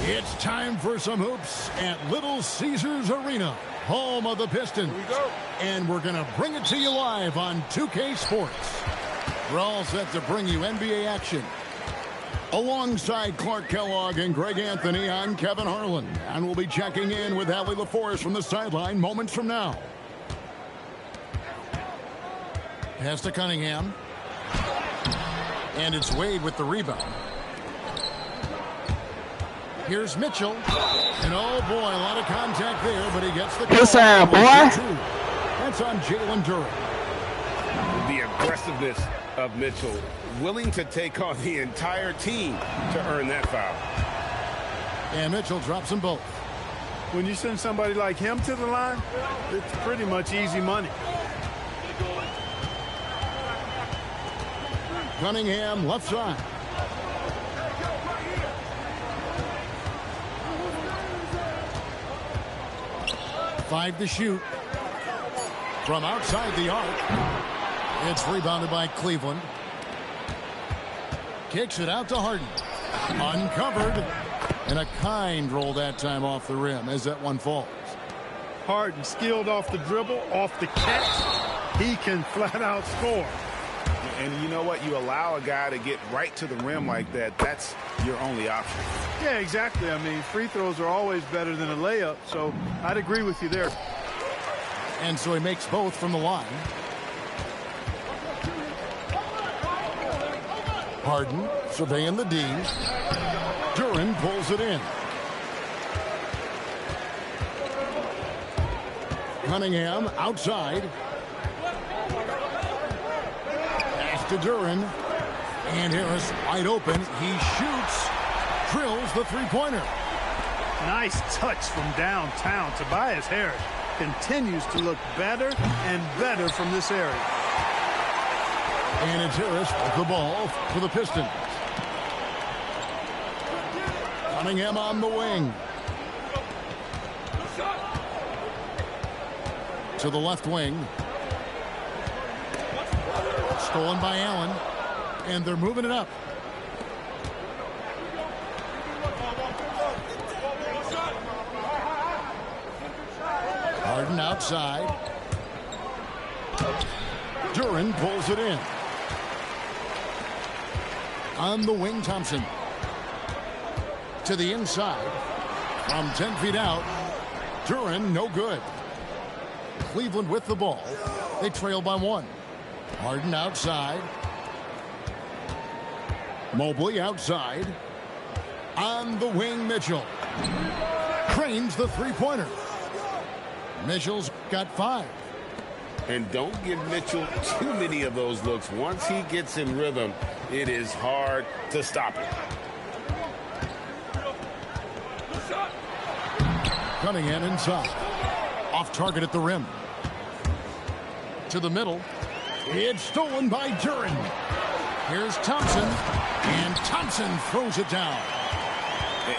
It's time for some hoops at Little Caesars Arena, home of the Pistons. Here we go. And we're going to bring it to you live on 2K Sports. We're all set to bring you NBA action. Alongside Clark Kellogg and Greg Anthony, I'm Kevin Harlan. And we'll be checking in with Allie LaForce from the sideline moments from now. Pass to Cunningham. And it's Wade with the rebound. Here's Mitchell. And oh boy, a lot of contact there, but he gets the Good sound, boy. That's on Jalen Duren. The aggressiveness of Mitchell, willing to take on the entire team to earn that foul. And Mitchell drops them both. When you send somebody like him to the line, it's pretty much easy money. Cunningham left side. Five to shoot. From outside the arc. It's rebounded by Cleveland. Kicks it out to Harden. Uncovered. And a kind roll that time off the rim as that one falls. Harden skilled off the dribble, off the catch. He can flat out score. And you know what? You allow a guy to get right to the rim like that, that's your only option. Yeah, exactly. I mean, free throws are always better than a layup, so I'd agree with you there. And so he makes both from the line. Harden surveying the D. Duren pulls it in. Cunningham outside. Pass to Duren. And Harris wide open. He shoots. Drills the three-pointer. Nice touch from downtown. Tobias Harris continues to look better and better from this area. And it's Harris with the ball for the Pistons. Cunningham on the wing. To the left wing. Stolen by Allen. And they're moving it up. Harden outside. Duren pulls it in. On the wing, Thompson. To the inside. From 10 feet out. Duren, no good. Cleveland with the ball. They trail by one. Harden outside. Mobley outside. On the wing, Mitchell. Cranes the three-pointer. Mitchell's got 5. And don't give Mitchell too many of those looks. Once he gets in rhythm, it is hard to stop him. Cunningham inside. Off target at the rim. To the middle. It's stolen by Duren. Here's Thompson. And Thompson throws it down.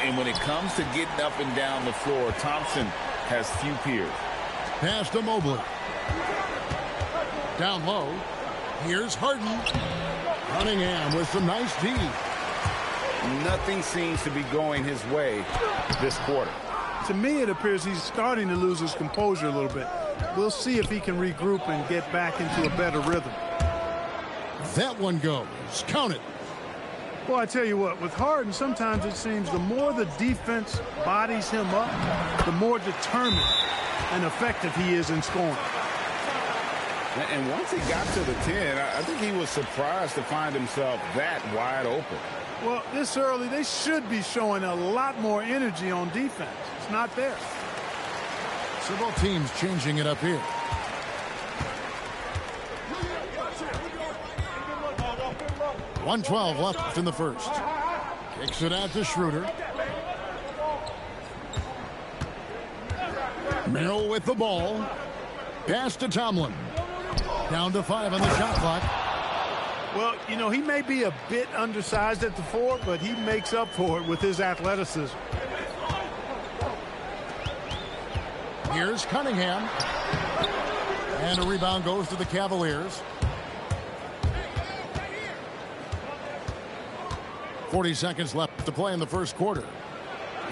And when it comes to getting up and down the floor, Thompson has few peers. Pass to Mobley. Down low. Here's Harden. Cunningham with some nice D. Nothing seems to be going his way this quarter. To me, it appears he's starting to lose his composure a little bit. We'll see if he can regroup and get back into a better rhythm. That one goes. Count it. Well, I tell you what, with Harden, sometimes it seems the more the defense bodies him up, the more determined and effective he is in scoring. And once he got to the 10, I think he was surprised to find himself that wide open. Well, this early, they should be showing a lot more energy on defense. It's not there. So both teams changing it up here. .112 left in the first. Kicks it out to Schroeder. Merrill with the ball. Pass to Tomlin. Down to 5 on the shot clock. Well, you know, he may be a bit undersized at the 4, but he makes up for it with his athleticism. Here's Cunningham. And a rebound goes to the Cavaliers. 40 seconds left to play in the first quarter.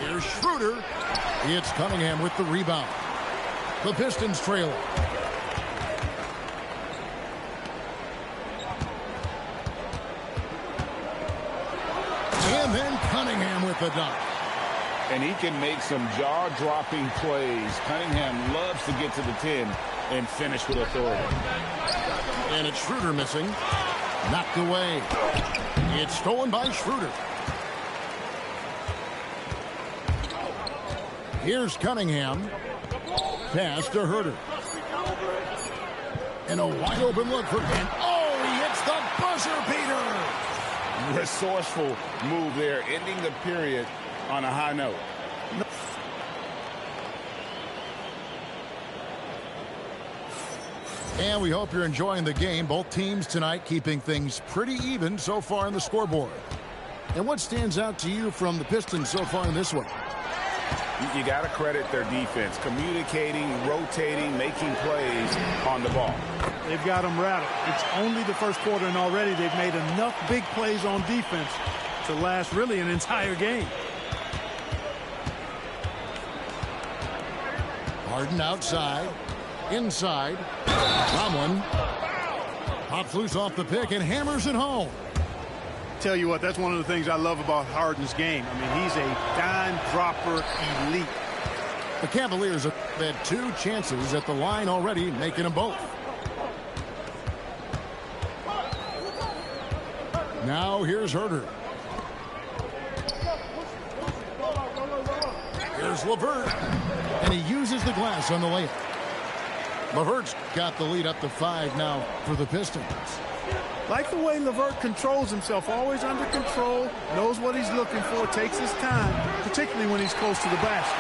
Here's Schroeder. It's Cunningham with the rebound. The Pistons trail. And then Cunningham with the dunk. And he can make some jaw-dropping plays. Cunningham loves to get to the 10 and finish with authority. And it's Schroeder missing. Knocked away. It's stolen by Schroeder. Here's Cunningham. Pass to Herter. And a wide open look for Kent. Oh, he hits the buzzer beater. Resourceful move there, ending the period on a high note. And we hope you're enjoying the game. Both teams tonight keeping things pretty even so far on the scoreboard. And what stands out to you from the Pistons so far in this one? You got to credit their defense, communicating, rotating, making plays on the ball. They've got them rattled. It's only the first quarter, and already they've made enough big plays on defense to last really an entire game. Harden outside. Inside. Tomlin pops loose off the pick and hammers it home. Tell you what, that's one of the things I love about Harden's game. I mean, he's a dime dropper elite. The Cavaliers have had 2 chances at the line already, making them both. Now here's Herter. Here's LeVert. And he uses the glass on the layup. LeVert's got the lead up to 5 now for the Pistons. Like the way LeVert controls himself, always under control, knows what he's looking for, takes his time, particularly when he's close to the basket.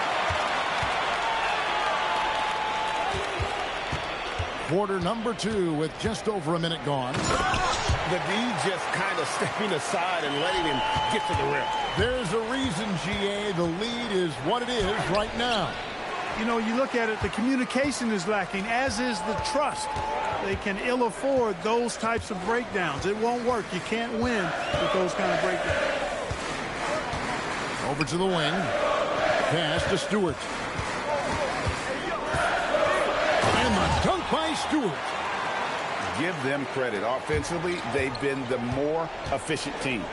Quarter number 2 with just over a minute gone. The D just kind of stepping aside and letting him get to the rim. There's a reason, GA, the lead is what it is right now. You know, you look at it, the communication is lacking, as is the trust. They can ill afford those types of breakdowns. It won't work. You can't win with those kind of breakdowns. Over to the wing. Pass to Stewart. And the dunk by Stewart. Give them credit. Offensively, they've been the more efficient team.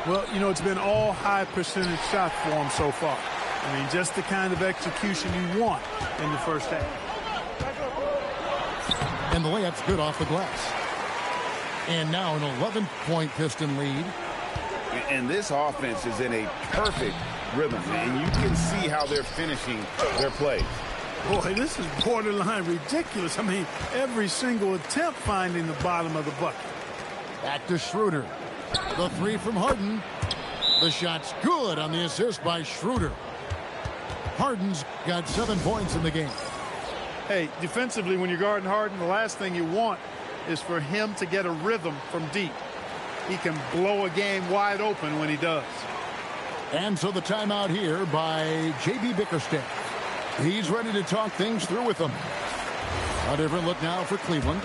Well, you know, it's been all high percentage shots for them so far. I mean, just the kind of execution you want in the first half. And the layup's good off the glass. And now an 11-point Piston lead. And this offense is in a perfect rhythm. And you can see how they're finishing their plays. Boy, this is borderline ridiculous. I mean, every single attempt finding the bottom of the bucket. Back to Schroeder. The 3 from Harden. The shot's good on the assist by Schroeder. Harden's got 7 points in the game. Hey, defensively, when you're guarding Harden, the last thing you want is for him to get a rhythm from deep. He can blow a game wide open when he does. And so the timeout here by J.B. Bickerstaff. He's ready to talk things through with them. A different look now for Cleveland.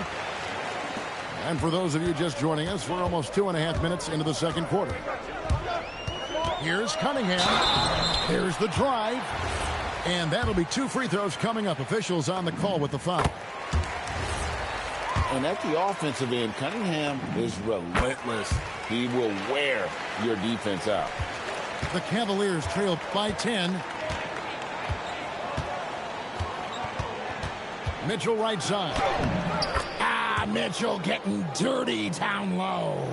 And for those of you just joining us, we're almost 2.5 minutes into the second quarter. Here's Cunningham. There's the drive. And that'll be 2 free throws coming up. Officials on the call with the foul. And at the offensive end, Cunningham is relentless. He will wear your defense out. The Cavaliers trail by 10. Mitchell right side. Mitchell getting dirty down low.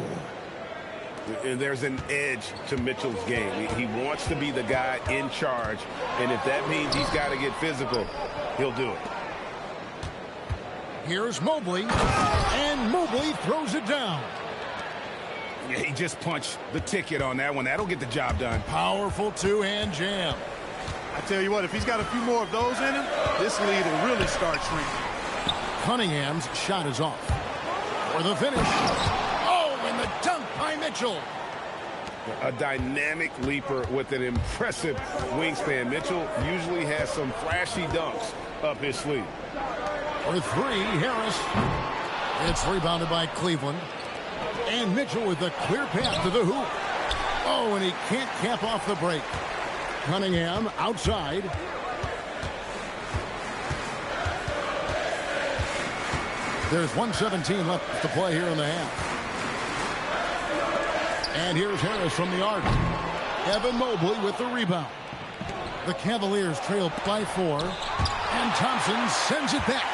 And there's an edge to Mitchell's game. He wants to be the guy in charge, and if that means he's got to get physical, he'll do it. Here's Mobley, and Mobley throws it down. Yeah, he just punched the ticket on that one. That'll get the job done. Powerful 2-hand jam. I tell you what, if he's got a few more of those in him, this lead will really start shrinking. Cunningham's shot is off. For the finish. Oh, and the dunk by Mitchell. A dynamic leaper with an impressive wingspan. Mitchell usually has some flashy dunks up his sleeve. For 3, Harris. It's rebounded by Cleveland. And Mitchell with a clear path to the hoop. Oh, and he can't cap off the break. Cunningham outside. There's 1:17 left to play here in the half. And here's Harris from the arc. Evan Mobley with the rebound. The Cavaliers trail by 4. And Thompson sends it back.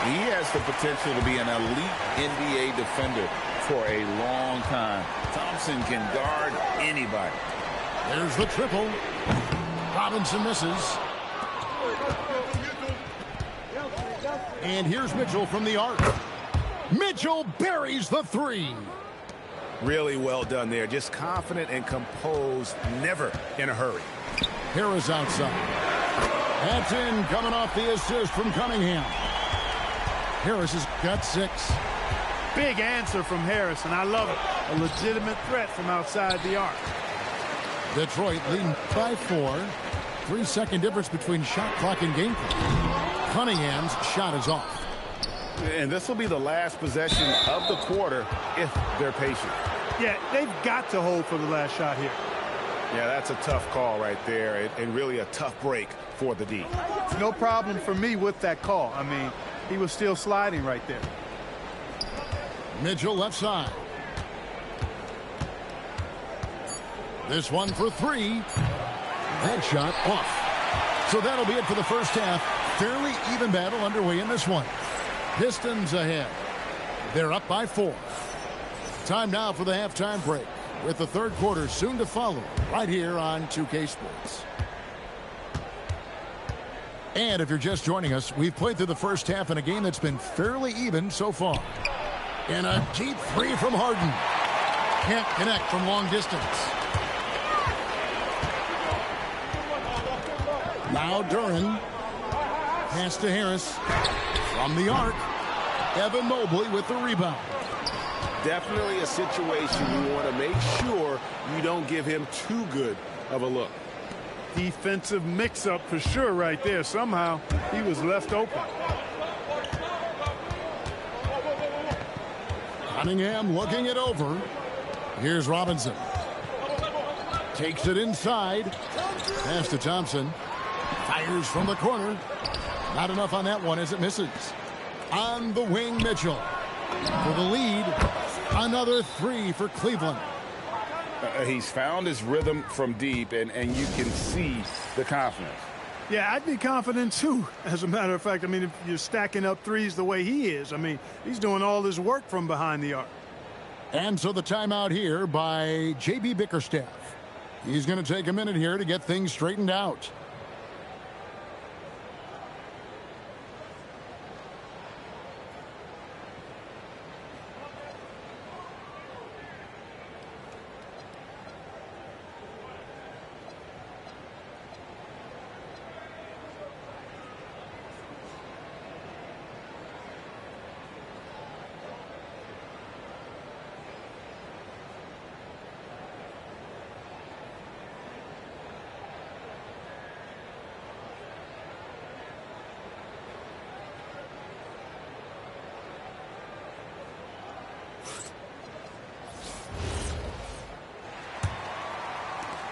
He has the potential to be an elite NBA defender for a long time. Thompson can guard anybody. There's the triple. Robinson misses. And here's Mitchell from the arc. Mitchell buries the 3. Really well done there. Just confident and composed, never in a hurry. Harris outside. That's in, coming off the assist from Cunningham. Harris has got 6. Big answer from Harris, and I love it. A legitimate threat from outside the arc. Detroit leading by 4. 3-second difference between shot clock and game clock. Cunningham's shot is off. And this will be the last possession of the quarter if they're patient. Yeah, they've got to hold for the last shot here. Yeah, that's a tough call right there, and really a tough break for the D. No problem for me with that call. I mean, he was still sliding right there. Mitchell left side. This one for 3. That shot off. So that'll be it for the first half. Fairly even battle underway in this one. Pistons ahead. They're up by 4. Time now for the halftime break, with the third quarter soon to follow right here on 2K Sports. And if you're just joining us, we've played through the first half in a game that's been fairly even so far. And a deep 3 from Harden. Can't connect from long distance. Now Duren. Pass to Harris. From the arc. Evan Mobley with the rebound. Definitely a situation you want to make sure you don't give him too good of a look. Defensive mix-up for sure right there. Somehow he was left open. Cunningham looking it over. Here's Robinson. Takes it inside. Pass to Thompson. Fires from the corner. Not enough on that one as it misses. On the wing, Mitchell. For the lead. Another 3 for Cleveland. He's found his rhythm from deep, and you can see the confidence. Yeah, I'd be confident too. As a matter of fact, I mean, if you're stacking up threes the way he is, I mean, he's doing all his work from behind the arc. And so the timeout here by J.B. Bickerstaff. He's going to take a minute here to get things straightened out.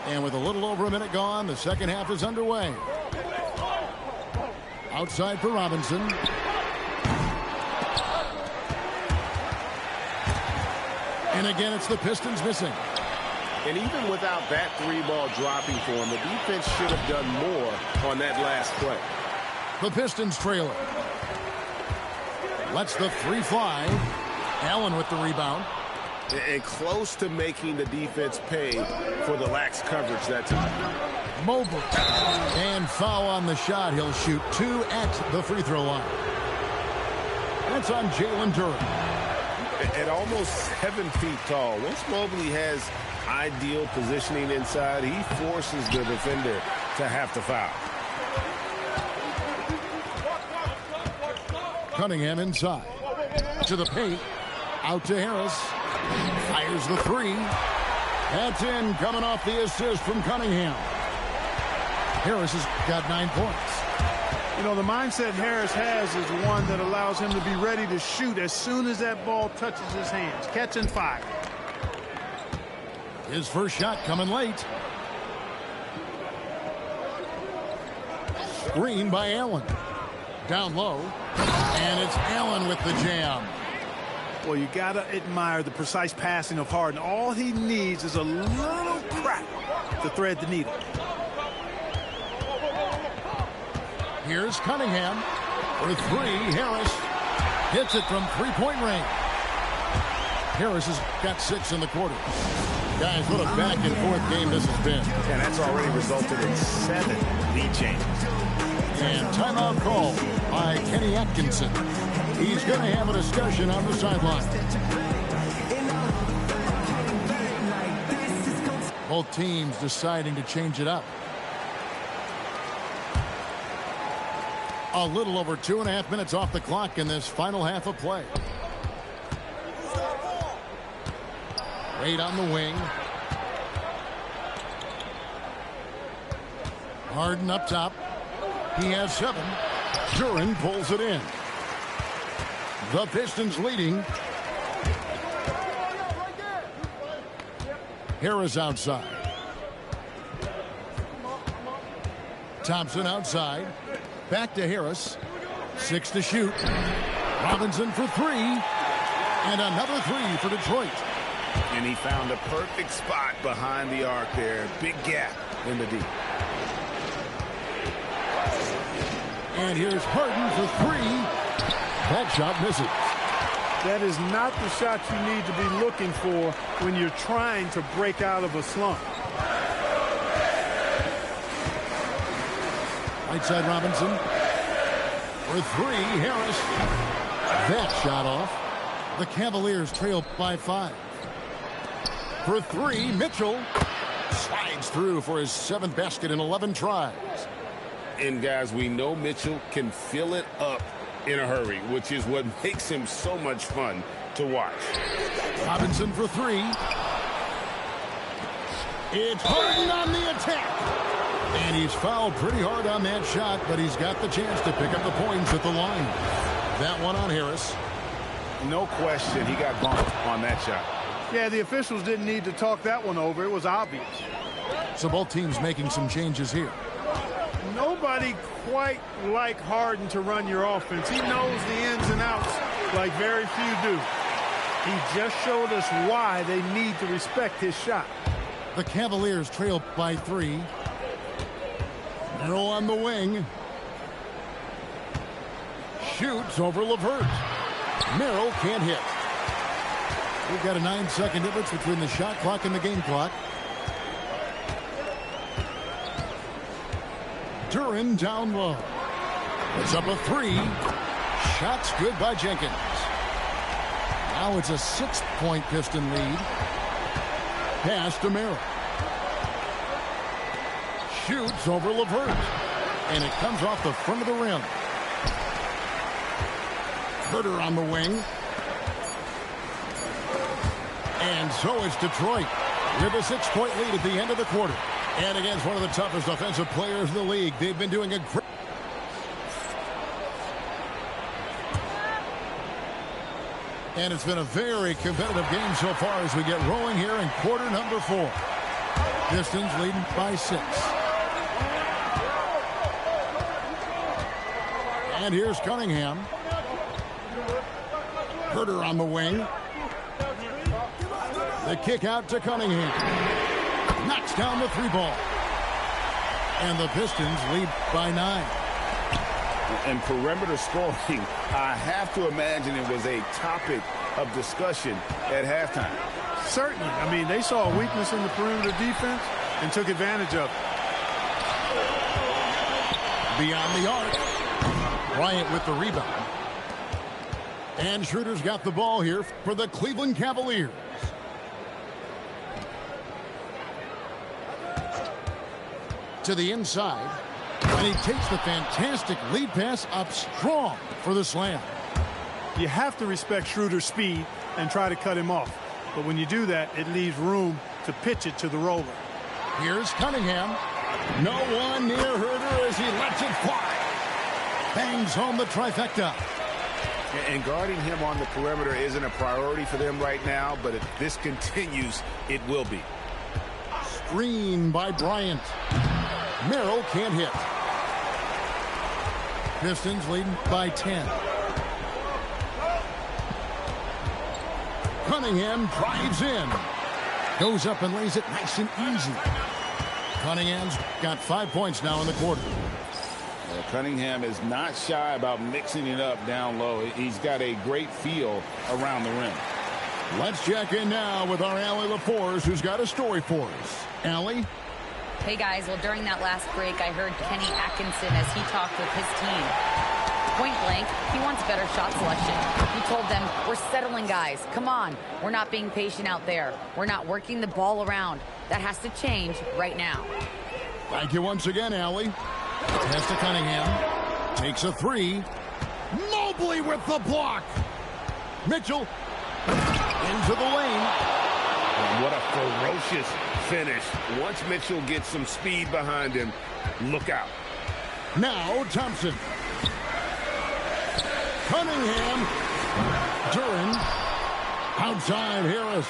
And with a little over a minute gone, the second half is underway. Outside for Robinson. And again, it's the Pistons missing. And even without that 3-ball dropping for him, the defense should have done more on that last play. The Pistons trail it. Lets the 3 fly. Allen with the rebound. And close to making the defense pay for the lax coverage that time. Mobley. And foul on the shot. He'll shoot 2 at the free throw line. That's on Jalen Duren. At almost 7 feet tall, once Mobley has ideal positioning inside, he forces the defender to have to foul. Cunningham inside. To the paint. Out to Harris. Fires the 3. That's in, coming off the assist from Cunningham. Harris has got 9 points. You know, the mindset Harris has is one that allows him to be ready to shoot as soon as that ball touches his hands. Catch and fire. His first shot coming late. Screen by Allen. Down low. And it's Allen with the jam. Well, you got to admire the precise passing of Harden. All he needs is a little crack to thread the needle. Here's Cunningham for three. Harris hits it from three-point range. Harris has got 6 in the quarter. Guys, what a back-and-forth game this has been. And that's already resulted in 7 lead changes. And timeout call by Kenny Atkinson. He's going to have a discussion on the sideline. Both teams deciding to change it up. A little over 2.5 minutes off the clock in this final half of play. Wade on the wing. Harden up top. He has 7. Duren pulls it in. The Pistons leading. Harris outside. Thompson outside. Back to Harris. 6 to shoot. Robinson for 3. And another 3 for Detroit. And he found a perfect spot behind the arc there. Big gap in the deep. And here's Harden for 3. That shot misses. That is not the shot you need to be looking for when you're trying to break out of a slump. Right side Robinson. For 3, Harris. That shot off. The Cavaliers trail by 5. For 3, Mitchell slides through for his 7th basket in 11 tries. And guys, we know Mitchell can fill it up in a hurry, which is what makes him so much fun to watch. Robinson for 3. It's Harden on the attack. And he's fouled pretty hard on that shot, but he's got the chance to pick up the points at the line. That one on Harris. No question, he got bumped on that shot. Yeah, the officials didn't need to talk that one over. It was obvious. So both teams making some changes here. Nobody quite like Harden to run your offense. He knows the ins and outs like very few do. He just showed us why they need to respect his shot. The Cavaliers trail by 3. Merrill on the wing. Shoots over LeVert. Merrill can't hit. We've got a 9-second difference between the shot clock and the game clock. Duren down low. It's up a 3. Shots good by Jenkins. Now it's a 6-point Piston lead. Pass to Merrill. Shoots over LeVert. And it comes off the front of the rim. Herter on the wing. And so it's Detroit with a 6-point lead at the end of the quarter. And against one of the toughest offensive players in the league. They've been doing a great... And it's been a very competitive game so far as we get rolling here in quarter number 4. Pistons leading by 6. And here's Cunningham. Herter on the wing. The kick out to Cunningham. Knocks down the 3 ball. And the Pistons lead by 9. And perimeter scoring, I have to imagine it was a topic of discussion at halftime. Certainly. I mean, they saw a weakness in the perimeter defense and took advantage of it. Beyond the arc. Bryant with the rebound. And Schroeder's got the ball here for the Cleveland Cavaliers. To the inside. And he takes the fantastic lead pass up strong for the slam. You have to respect Schroeder's speed and try to cut him off. But when you do that, it leaves room to pitch it to the roller. Here's Cunningham. No one near Herter as he lets it fly. Bangs home the trifecta. And guarding him on the perimeter isn't a priority for them right now, but if this continues, it will be. Screen by Bryant. Merrill can't hit. Pistons leading by 10. Cunningham drives in. Goes up and lays it nice and easy. Cunningham's got 5 points now in the quarter. Well, Cunningham is not shy about mixing it up down low. He's got a great feel around the rim. Let's check in now with our Allie LaForce, who's got a story for us. Allie? Hey, guys. Well, during that last break, I heard Kenny Atkinson as he talked with his team. Point blank, he wants better shot selection. He told them, we're settling, guys. Come on. We're not being patient out there. We're not working the ball around. That has to change right now. Thank you once again, Allie. Pass to Cunningham. Takes a three. Mobley with the block. Mitchell into the lane. And what a ferocious finish. Once Mitchell gets some speed behind him, look out. Now Thompson. Cunningham. Duran. Outside Harris.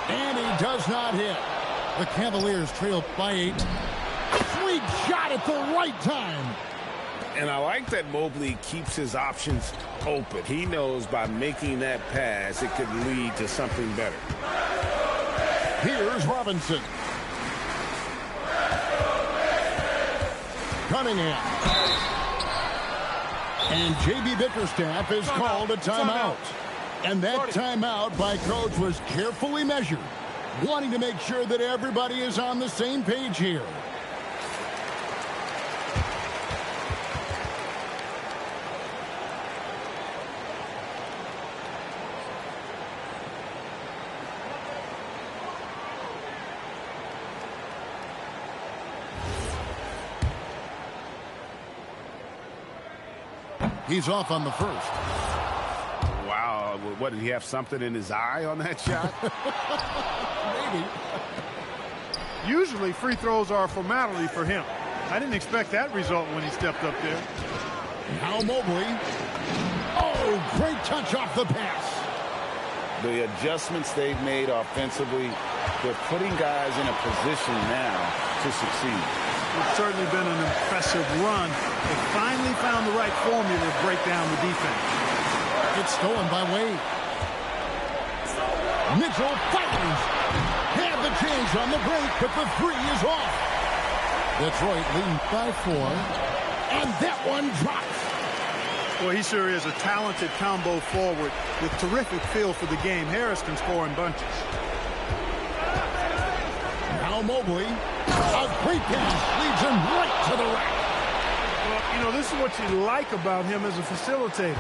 And he does not hit. The Cavaliers trail by 8. Sweet shot at the right time. And I like that Mobley keeps his options open. He knows by making that pass, it could lead to something better. Here's Robinson. Cunningham. And J.B. Bickerstaff is called a timeout. And that timeout by coach was carefully measured, wanting to make sure that everybody is on the same page here. He's off on the first. Wow, what, did he have something in his eye on that shot? Maybe. Usually free throws are a formality for him. I didn't expect that result when he stepped up there. Now Mobley. Oh, great touch off the pass. The adjustments they've made offensively, they're putting guys in a position now to succeed. It's certainly been an impressive run. They finally found the right formula to break down the defense. It's stolen by Wade. Mitchell fires. Had the chance on the break, but the three is off. Detroit leading by 4. And that one drops. Well, he sure is a talented combo forward with terrific feel for the game. Harris can score in bunches. Now Mobley. A great pass leads him right to the rack. Well, you know, this is what you like about him as a facilitator.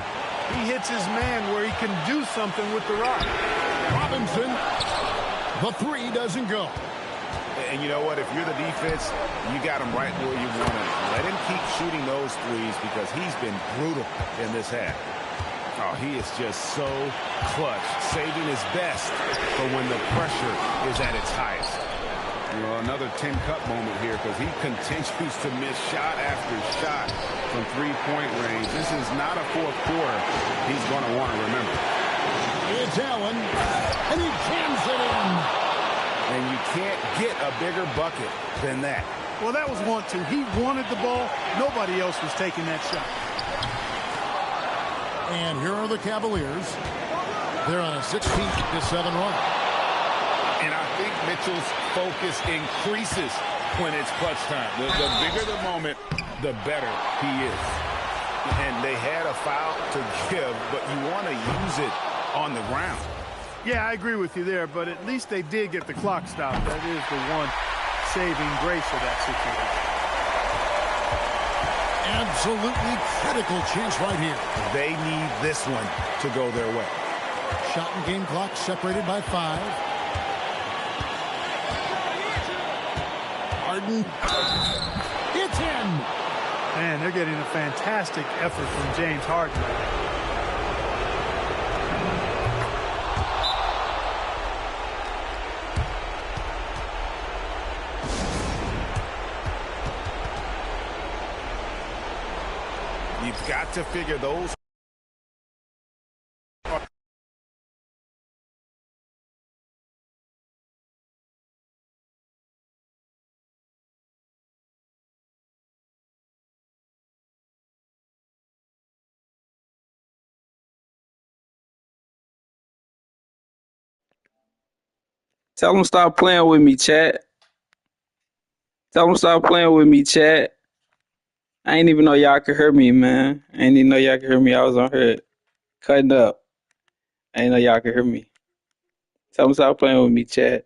He hits his man where he can do something with the rock. Robinson. The three doesn't go. And you know what? If you're the defense, you got him right where you want him. Let him keep shooting those threes because he's been brutal in this half. Oh, he is just so clutch, saving his best for when the pressure is at its highest. You know, another 10-cup moment here because he continues to miss shot after shot from three-point range. This is not a fourth quarter he's going to want to remember. It's Allen, and he jams it in. And you can't get a bigger bucket than that. Well, that was want to. He wanted the ball. Nobody else was taking that shot. And here are the Cavaliers. They're on a 16-7 run. And I think Mitchell's focus increases when it's clutch time. The bigger the moment, the better he is. And they had a foul to give, but you want to use it on the ground. Yeah, I agree with you there, but at least they did get the clock stopped. That is the one saving grace of that situation. Absolutely critical chance right here. They need this one to go their way. Shot and game clock separated by 5. Harden. It's in. Man, they're getting a fantastic effort from James Harden. You've got to figure those Tell them stop playing with me, chat. Tell them stop playing with me, chat. I ain't even know y'all could hear me, man. I ain't even know y'all could hear me. I was on here cutting up. I ain't know y'all could hear me. Tell them stop playing with me, chat.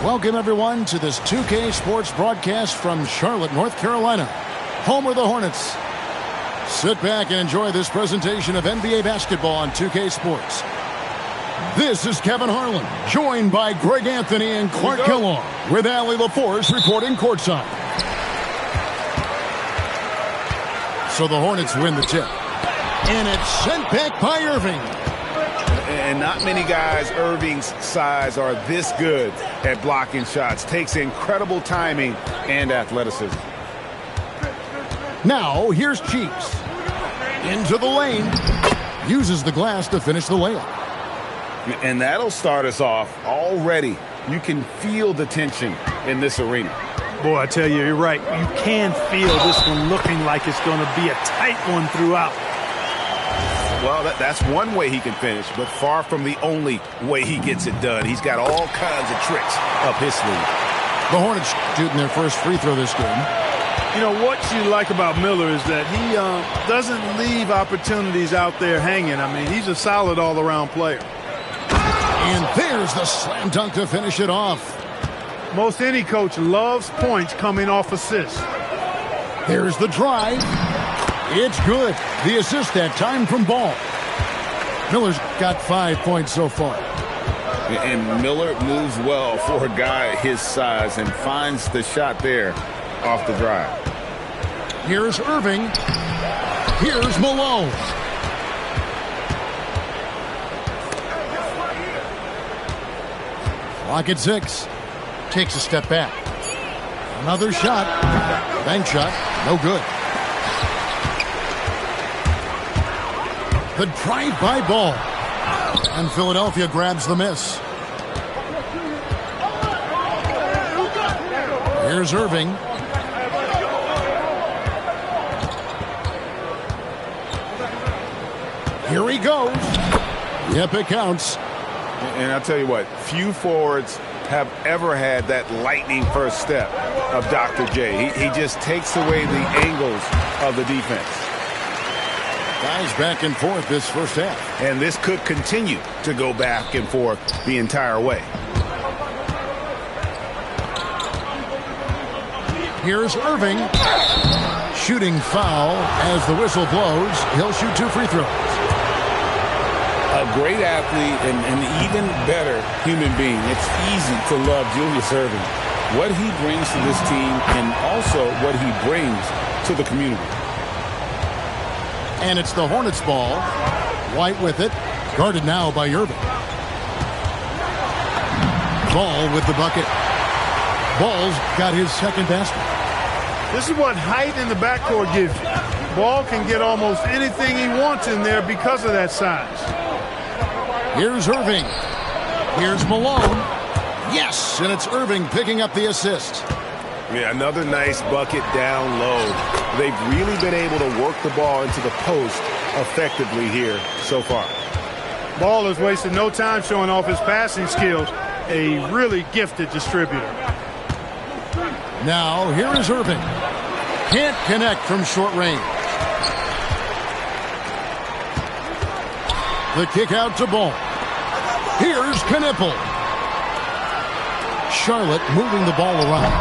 Welcome, everyone, to this 2K Sports broadcast from Charlotte, North Carolina, home of the Hornets. Sit back and enjoy this presentation of NBA basketball on 2K Sports. This is Kevin Harlan, joined by Greg Anthony and Clark Kellogg, with Allie LaForce reporting courtside. So the Hornets win the tip. And it's sent back by Irving. And not many guys Irving's size are this good at blocking shots. Takes incredible timing and athleticism. Now, here's Cheeks. Into the lane. Uses the glass to finish the layup. And that'll start us off already. You can feel the tension in this arena. Boy, I tell you, you're right. You can feel this one looking like it's going to be a tight one throughout. Well, that's one way he can finish, but far from the only way he gets it done. He's got all kinds of tricks up his sleeve. The Hornets shooting their first free throw this game. You know, what you like about Miller is that he doesn't leave opportunities out there hanging. I mean, he's a solid all-around player. And there's the slam dunk to finish it off. Most any coach loves points coming off assists. There's the drive. It's good. The assist that time from Ball. Miller's got 5 points so far. And Miller moves well for a guy his size and finds the shot there off the drive. Here's Irving. Here's Malone. Clock at 6. Takes a step back. Another shot. Bank shot. No good. The drive-by ball. And Philadelphia grabs the miss. Here's Irving. Here he goes. Yep, it counts. And I'll tell you what, few forwards have ever had that lightning first step of Dr. J. He just takes away the angles of the defense. Guys back and forth this first half. And this could continue to go back and forth the entire way. Here's Irving. Shooting foul as the whistle blows. He'll shoot 2 free throws. A great athlete and an even better human being. It's easy to love Julius Irving. What he brings to this team and also what he brings to the community. And it's the Hornets ball. White with it. Guarded now by Irving. Ball with the bucket. Ball's got his second basket. This is what height in the backcourt gives you. Ball can get almost anything he wants in there because of that size. Here's Irving. Here's Malone. Yes, and it's Irving picking up the assist. Yeah, another nice bucket down low. They've really been able to work the ball into the post effectively here so far. Ball has wasted no time showing off his passing skills. A really gifted distributor. Now, here is Irving. Can't connect from short range. The kick out to Ball. Here's Knipple. Charlotte moving the ball around.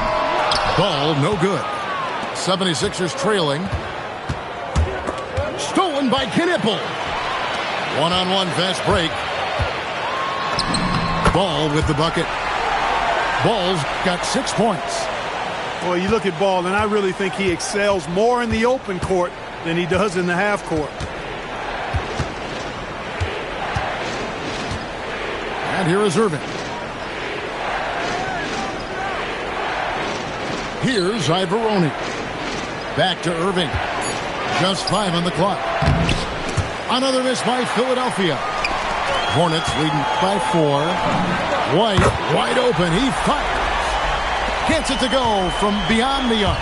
Ball no good. 76ers trailing. Stolen by Knipple. One-on-one fast break. Ball with the bucket. Ball's got 6 points. Well, you look at Ball, and I really think he excels more in the open court than he does in the half court. And here is Irving. Here's Ivoroni. Back to Irving. Just 5 on the clock. Another miss by Philadelphia. Hornets leading by 4. White wide open. He fires. Gets it to go from beyond the arc.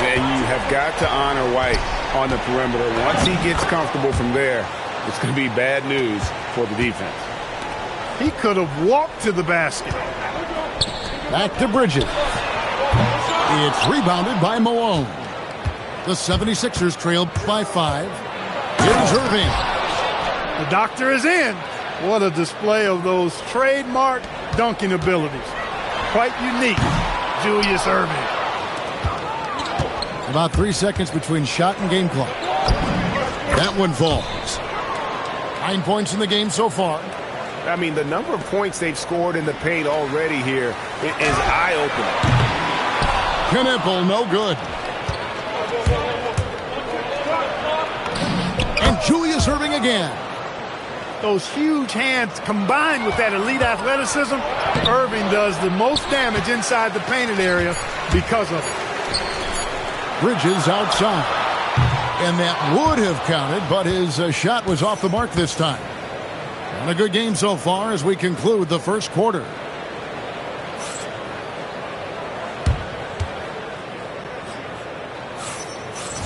And you have got to honor White on the perimeter. Once he gets comfortable from there, it's going to be bad news for the defense. He could have walked to the basket. Back to Bridges. It's rebounded by Malone. The 76ers trail by 5. Here's Irving. The doctor is in. What a display of those trademark dunking abilities. Quite unique, Julius Irving. About 3 seconds between shot and game clock. That one falls. 9 points in the game so far. I mean, the number of points they've scored in the paint already here is eye-opening. Knipple, no good. And Julius Irving again. Those huge hands combined with that elite athleticism, Irving does the most damage inside the painted area because of it. Bridges outside. And that would have counted, but his shot was off the mark this time. And a good game so far as we conclude the first quarter.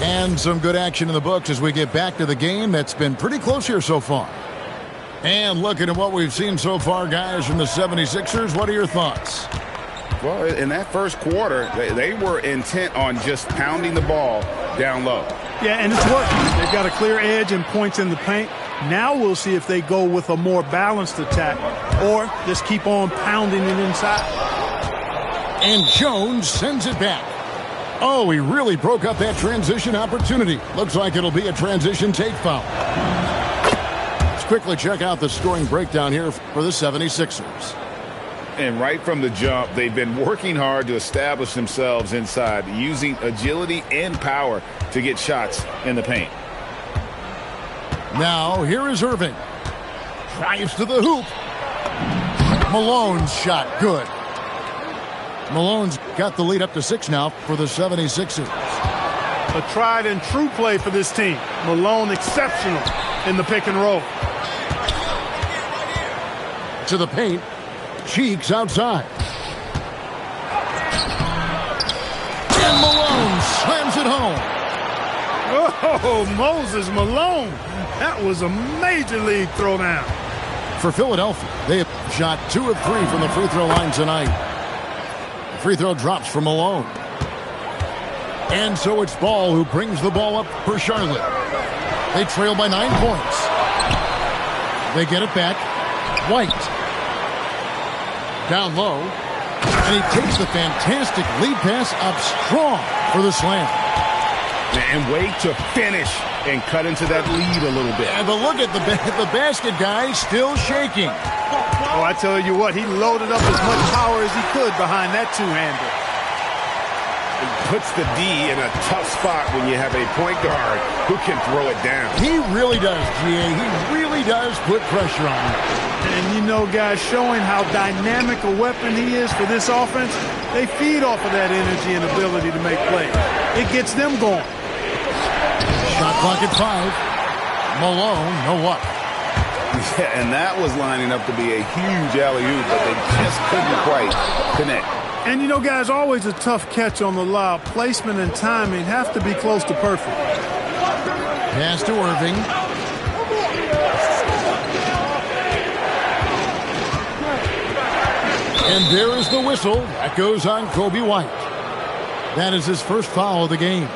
And some good action in the books as we get back to the game that's been pretty close here so far. And looking at what we've seen so far, guys, from the 76ers, what are your thoughts? Well, in that first quarter, they were intent on just pounding the ball down low. Yeah, and it's working. They've got a clear edge and points in the paint. Now we'll see if they go with a more balanced attack or just keep on pounding it inside. And Jones sends it back. Oh, he really broke up that transition opportunity. Looks like it'll be a transition take foul. Let's quickly check out the scoring breakdown here for the 76ers. And right from the jump, they've been working hard to establish themselves inside, using agility and power to get shots in the paint. Now, here is Irving. Drives to the hoop. Malone's shot, good. Malone's got the lead up to 6 now for the 76ers. A tried and true play for this team. Malone exceptional in the pick and roll. To the paint. Cheeks outside. And Malone slams it home. Oh, Moses Malone. That was a major league throwdown. For Philadelphia, they have shot 2 of 3 from the free throw line tonight. The free throw drops for Malone. And so it's Ball who brings the ball up for Charlotte. They trail by 9 points. They get it back. White. Down low. And he takes the fantastic lead pass up strong for the slam. And wait to finish and cut into that lead a little bit. And but look at the basket guy still shaking. Oh, I tell you what, he loaded up as much power as he could behind that two-hander. It puts the D in a tough spot when you have a point guard who can throw it down. He really does, GA. He really does put pressure on him. And you know, guys, showing how dynamic a weapon he is for this offense, they feed off of that energy and ability to make plays. It gets them going. Shot clock at 5. Malone, no luck. Yeah, and that was lining up to be a huge alley-oop, but they just couldn't quite connect. And you know, guys, always a tough catch on the lob. Placement and timing have to be close to perfect. Pass to Irving. And there is the whistle. That goes on Kobe White. That is his first foul of the game.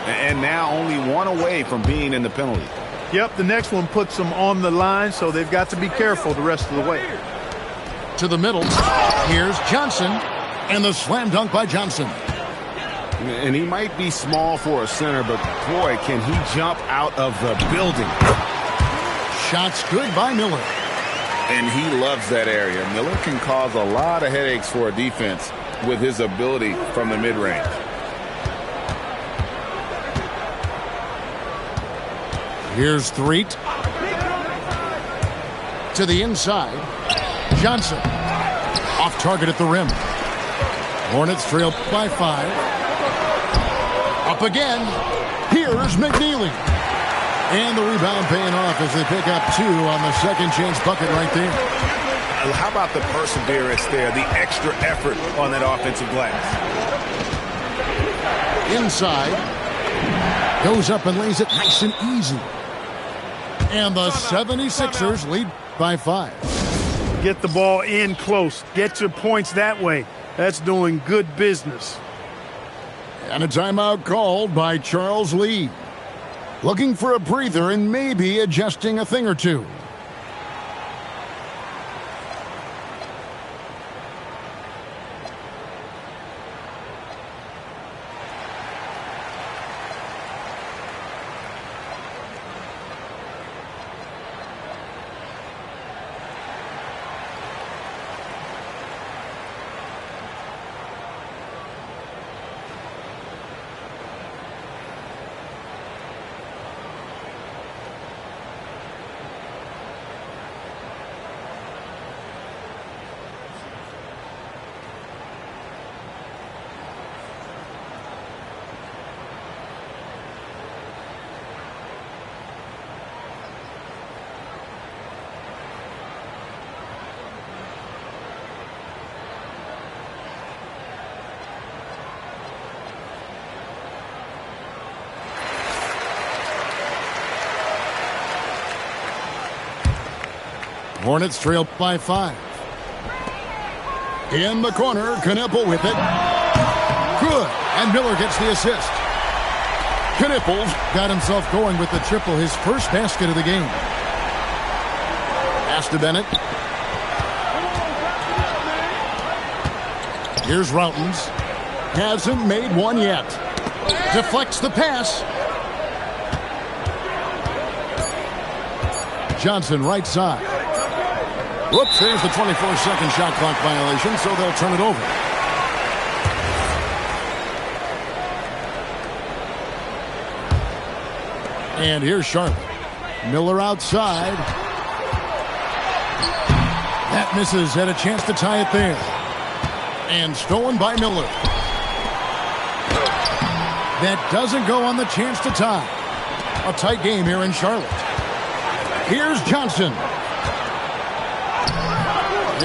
And now only 1 away from being in the penalty. Yep, the next one puts them on the line, so they've got to be careful the rest of the way. To the middle. Here's Johnson. And the slam dunk by Johnson. And he might be small for a center, but boy, can he jump out of the building. Shots good by Miller. And he loves that area. Miller can cause a lot of headaches for a defense with his ability from the mid-range. Here's Threet. To the inside. Johnson. Off target at the rim. Hornets trail by 5. Up again. Here's McNeely. And the rebound paying off as they pick up 2 on the second chance bucket right there. How about the perseverance there, the extra effort on that offensive glass? Inside. Goes up and lays it nice and easy. And the 76ers lead by 5. Get the ball in close. Get your points that way. That's doing good business. And a timeout called by Charles Lee. Looking for a breather and maybe adjusting a thing or two. Hornets trail by 5. In the corner, Knueppel with it. Good. And Miller gets the assist. Knueppel's got himself going with the triple, his first basket of the game. Pass to Bennett. Here's Routens. Hasn't made one yet. Deflects the pass. Johnson, right side. Whoops, there's the 24-second shot clock violation, so they'll turn it over. And here's Charlotte. Miller outside. That misses. Had a chance to tie it there. And stolen by Miller. That doesn't go on the chance to tie. A tight game here in Charlotte. Here's Johnson.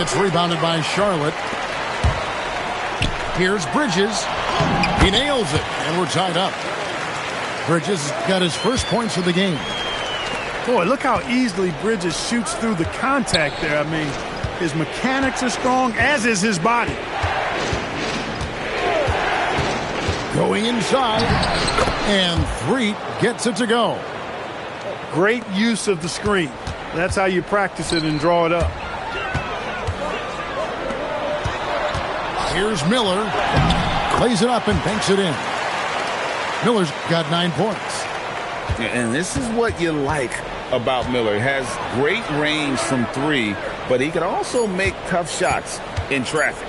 It's rebounded by Charlotte. Here's Bridges. He nails it, and we're tied up. Bridges got his first points of the game. Boy, look how easily Bridges shoots through the contact there. I mean, his mechanics are strong, as is his body. Going inside, and Threet gets it to go. Great use of the screen. That's how you practice it and draw it up. Here's Miller. Lays it up and banks it in. Miller's got 9 points. And this is what you like about Miller. He has great range from 3, but he can also make tough shots in traffic.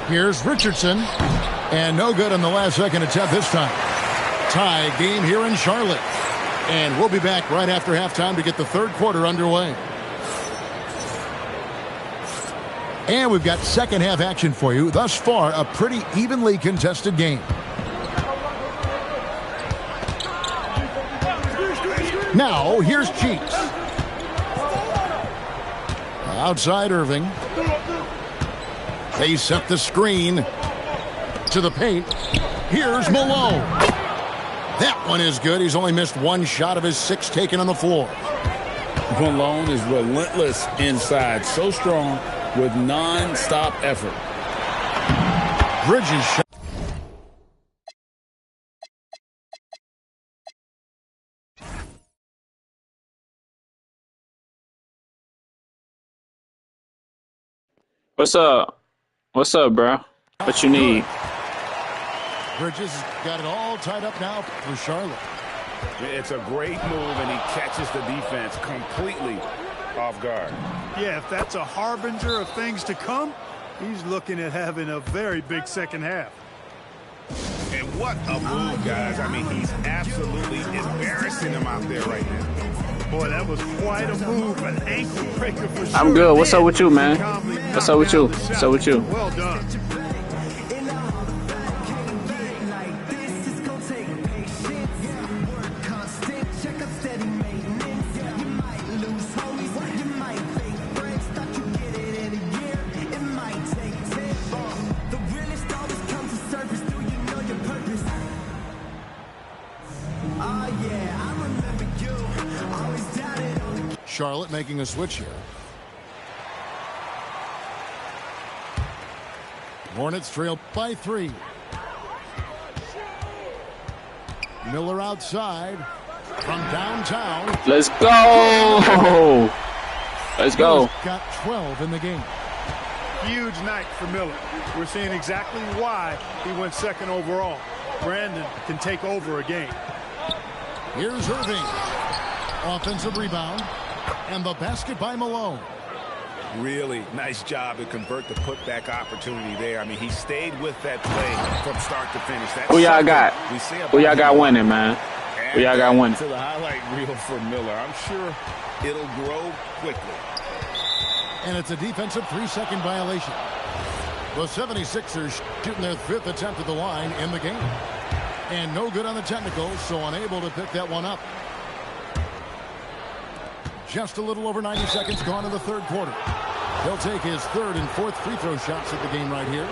Here's Richardson. And no good on the last second attempt this time. Tie game here in Charlotte. And we'll be back right after halftime to get the third quarter underway. And we've got second half action for you. Thus far, a pretty evenly contested game. Now, here's Cheeks. Outside Irving. They set the screen to the paint. Here's Malone. That one is good. He's only missed 1 shot of his 6 taken on the floor. Malone is relentless inside. So strong with non-stop effort. Bridges shot. What's up? What's up, bro? What you need? Bridges has got it all tied up now for Charlotte. It's a great move, and he catches the defense completely off guard. Yeah, if that's a harbinger of things to come, he's looking at having a very big second half. And what a move, guys. I mean, he's absolutely embarrassing him out there right now. Boy, that was quite a move, an ankle breaker for sure. I'm good. What's up with you, man? What's up with you? What's up with you? Well done. Charlotte making a switch here. Hornets trail by 3. Miller outside from downtown. Let's go. Let's go. Miller's got 12 in the game. Huge night for Miller. We're seeing exactly why he went second overall. Brandon can take over a game. Here's Irving. Offensive rebound. And the basket by Malone. Really nice job to convert the putback opportunity there. I mean, he stayed with that play from start to finish. Who y'all got? Who y'all got winning, man? Who y'all got winning? To the highlight reel for Miller. I'm sure it'll grow quickly. And it's a defensive 3-second violation. The 76ers shooting their 5th attempt at the line in the game. And no good on the technical, so unable to pick that one up. Just a little over 90 seconds gone in the third quarter. He'll take his 3rd and 4th free throw shots at the game right here.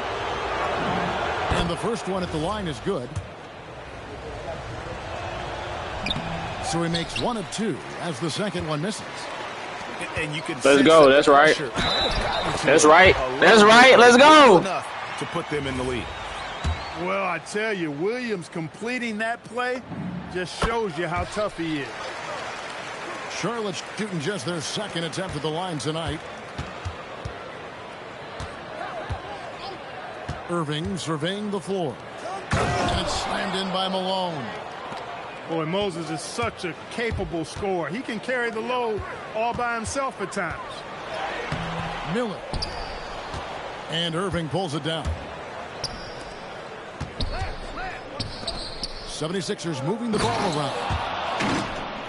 And the first one at the line is good. So he makes 1 of 2 as the second one misses. And you can Let's go. That's right. That's right. That's right. Let's go. Enough to put them in the lead. Well, I tell you, Williams completing that play just shows you how tough he is. Charlotte's shooting just their 2nd attempt at the line tonight. Irving surveying the floor. And it's slammed in by Malone. Boy, Moses is such a capable scorer. He can carry the load all by himself at times. Miller. And Irving pulls it down. 76ers moving the ball around.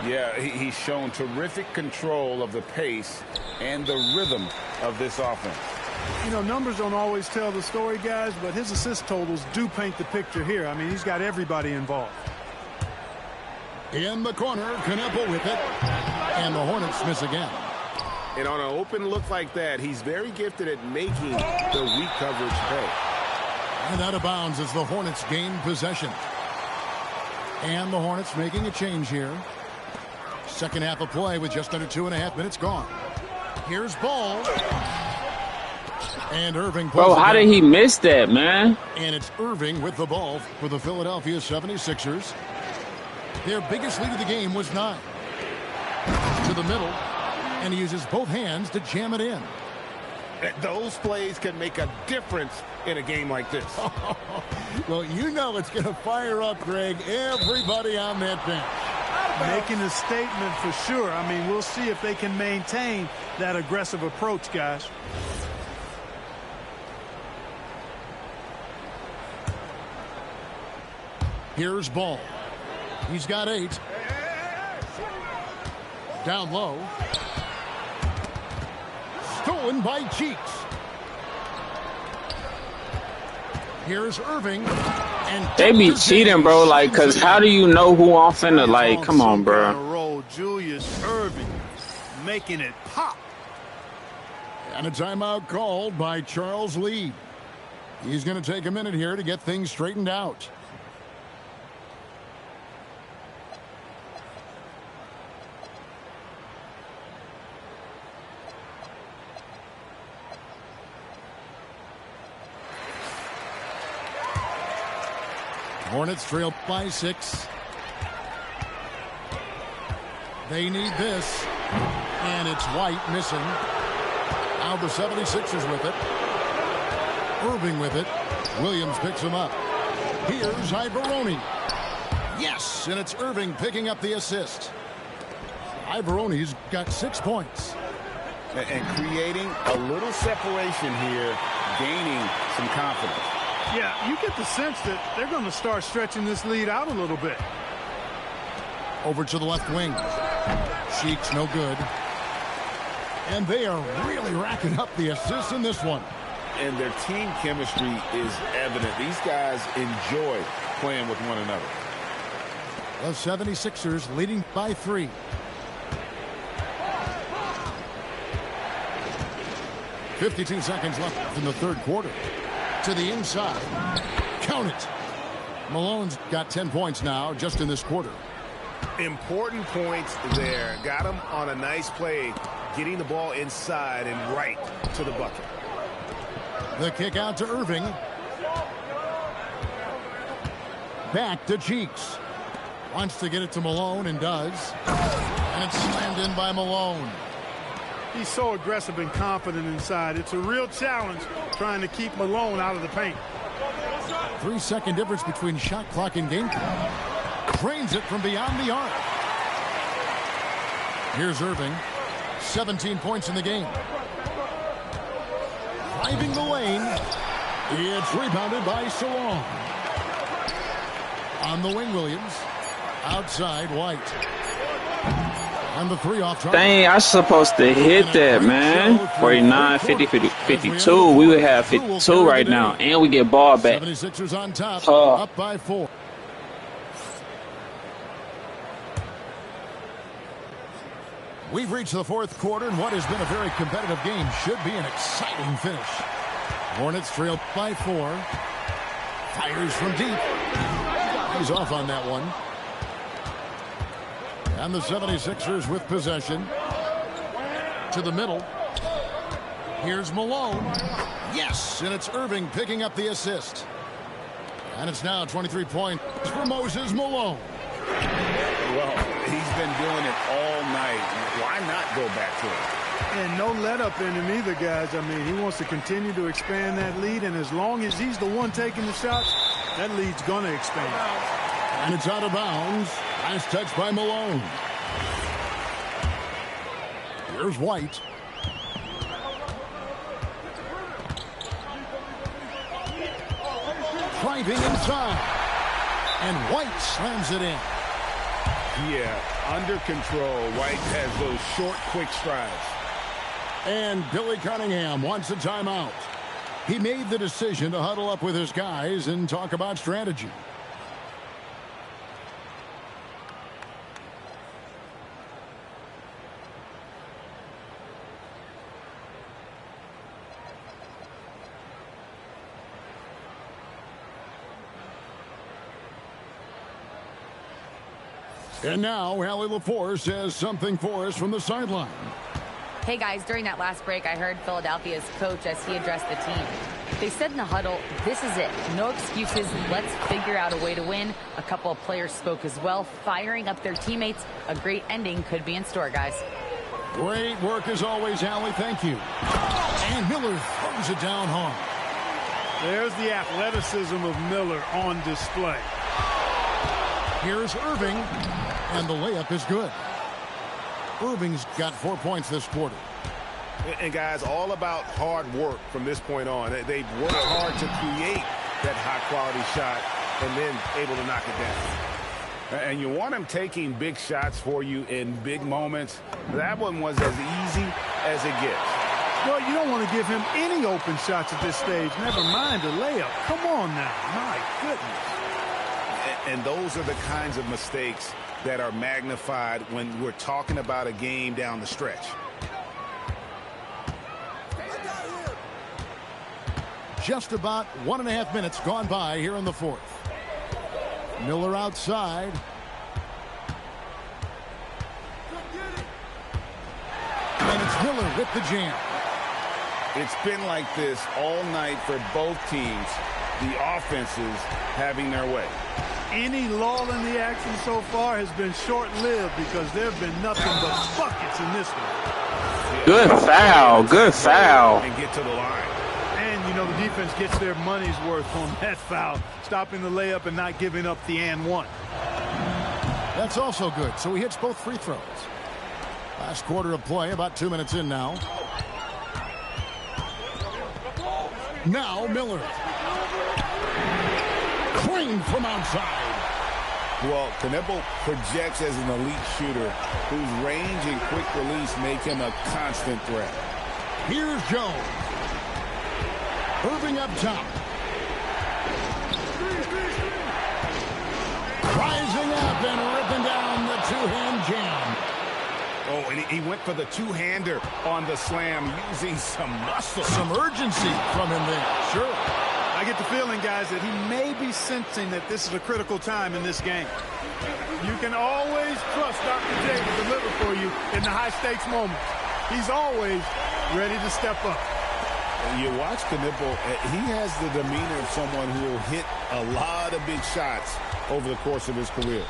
Yeah, he's shown terrific control of the pace and the rhythm of this offense. You know, numbers don't always tell the story, guys, but his assist totals do paint the picture here. I mean, he's got everybody involved. In the corner, Kneppel with it. And the Hornets miss again. And on an open look like that, he's very gifted at making the weak coverage pay. And out of bounds as the Hornets gain possession. And the Hornets making a change here. Second half of play with just under 2.5 minutes gone. Here's Ball. And Irving. Bro, how did he miss that, man? And it's Irving with the ball for the Philadelphia 76ers. Their biggest lead of the game was 9. To the middle. And he uses both hands to jam it in. Those plays can make a difference in a game like this. Well, you know it's going to fire up, Greg, everybody on that bench. Making a statement for sure. I mean, we'll see if they can maintain that aggressive approach, guys. Here's Ball. He's got 8. Down low. Stolen by Cheeks. Here's Irving. And they be cheating, bro. Like, because how do you know who I'm finna, like, come on, bro. Julius Irving making it pop. And a timeout called by Charles Lee. He's going to take a minute here to get things straightened out. Hornets trail by 6. They need this. And it's White missing. Now the 76ers with it. Irving with it. Williams picks him up. Here's Ivoroni. Yes, and it's Irving picking up the assist. Ivoroni's got 6 points. And creating a little separation here, gaining some confidence. Yeah, you get the sense that they're going to start stretching this lead out a little bit. Over to the left wing. Cheeks no good. And they are really racking up the assists in this one. And their team chemistry is evident. These guys enjoy playing with one another. The 76ers leading by 3. .52 seconds left in the third quarter. To the inside. Count it. Malone's got 10 points now just in this quarter. Important points there. Got him on a nice play, getting the ball inside and right to the bucket. The kick out to Irving. Back to Cheeks. Wants to get it to Malone and does. And it's slammed in by Malone. He's so aggressive and confident inside. It's a real challenge trying to keep Malone out of the paint. 3-second difference between shot clock and game clock. Drains it from beyond the arc. Here's Irving. 17 points in the game. Driving the lane. It's rebounded by Salon. On the wing, Williams. Outside, White. And the 3 off target. Dang, I was supposed to hit that, man. 49, 50, 52. We would have 52 right now. And we get ball back. 76ers on top. Up by 4. We've reached the fourth quarter, and what has been a very competitive game should be an exciting finish. Hornets trail by 4. Fires from deep. He's off on that one. And the 76ers with possession. To the middle. Here's Malone. Yes, and it's Irving picking up the assist. And it's now 23 points for Moses Malone. Well, he's been doing it all night. Why not go back to it? And no let up in him either, guys. I mean, he wants to continue to expand that lead, and as long as he's the one taking the shots, that lead's going to expand. And it's out of bounds. Last touch by Malone. Here's White. Driving inside. And White slams it in. Yeah, under control. White has those short, quick strides. And Billy Cunningham wants a timeout. He made the decision to huddle up with his guys and talk about strategy. And now, Allie LaForce has something for us from the sideline. Hey guys, during that last break, I heard Philadelphia's coach as he addressed the team. They said in the huddle, this is it. No excuses. Let's figure out a way to win. A couple of players spoke as well, firing up their teammates. A great ending could be in store, guys. Great work as always, Allie. Thank you. And Miller throws it down hard. There's the athleticism of Miller on display. Here's Irving, and the layup is good. Irving's got 4 points this quarter. And guys, all about hard work from this point on. They've worked hard to create that high-quality shot and then able to knock it down. And you want them taking big shots for you in big moments. That one was as easy as it gets. Well, you don't want to give him any open shots at this stage. Never mind a layup. Come on now. My goodness. And those are the kinds of mistakes that are magnified when we're talking about a game down the stretch. Just about 1.5 minutes gone by here in the fourth. Miller outside. And it's Miller with the jam. It's been like this all night for both teams. The offenses having their way. Any lull in the action so far has been short-lived because there have been nothing but buckets in this one. Good foul. Good foul. And get to the line. And, you know, the defense gets their money's worth on that foul, stopping the layup and not giving up the and one. That's also good. So he hits both free throws. Last quarter of play, about 2 minutes in now. Now Miller. Clean from outside. Well, Knipple projects as an elite shooter whose range and quick release make him a constant threat. Here's Jones. Irving up top. Rising up and ripping down the two-hand jam. Oh, and he went for the two-hander on the slam using some muscle. Some urgency from him there. Sure. I get the feeling, guys, that he may be sensing that this is a critical time in this game. You can always trust Dr. J to deliver for you in the high-stakes moments. He's always ready to step up. You watch Knipple, he has the demeanor of someone who will hit a lot of big shots over the course of his career.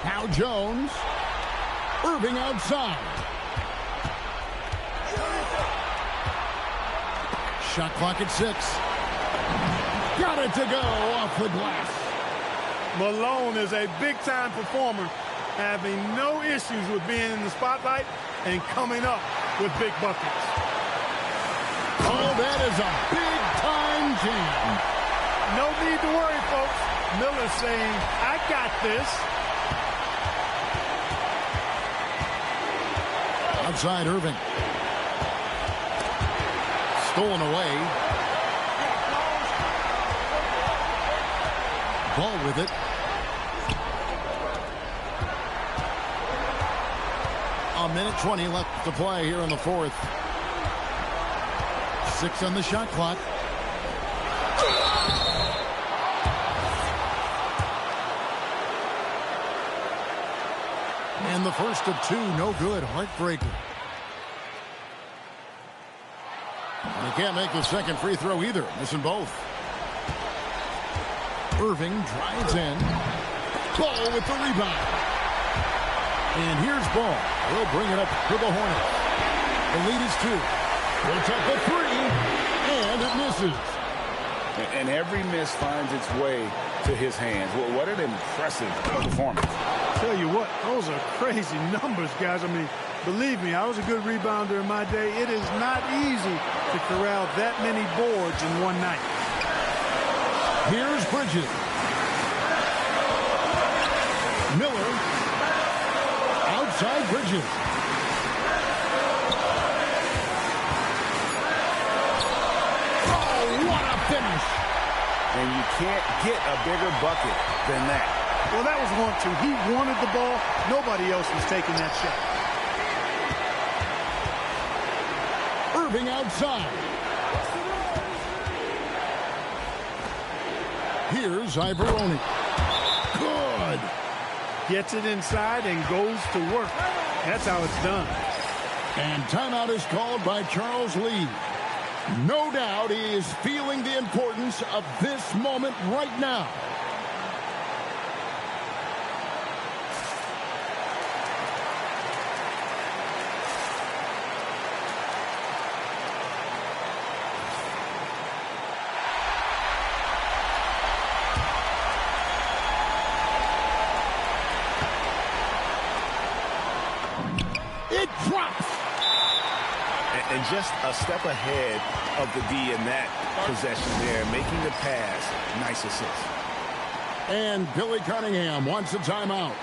Now Jones. Irving outside. Shot clock at 6. Got it to go off the glass. Malone is a big-time performer, having no issues with being in the spotlight and coming up with big buckets. Oh, that is a big-time jam. No need to worry, folks. Miller's saying, I got this. Outside Irving. Stolen away. Ball with it. A minute 20 left to play here in the fourth. 6 on the shot clock. And the first of 2, no good. Heartbreaker. And he can't make the second free throw either. Missing both. Irving drives in. Ball with the rebound. And here's Ball. He'll bring it up to the Hornets. The lead is 2. Puts up a 3. And it misses. And every miss finds its way to his hands. Well, what an impressive performance. Tell you what, those are crazy numbers, guys. I mean, believe me, I was a good rebounder in my day. It is not easy to corral that many boards in one night. Here's Bridges. Miller. Outside Bridges. Oh, what a finish. And you can't get a bigger bucket than that. Well, that was 1-2. He wanted the ball. Nobody else was taking that shot. Irving outside. Here's Ivoroni. Good. Gets it inside and goes to work. That's how it's done. And timeout is called by Charles Lee. No doubt he is feeling the importance of this moment right now. It drops. And just a step ahead of the D in that possession there, making the pass. Nice assist. And Billy Cunningham wants a timeout.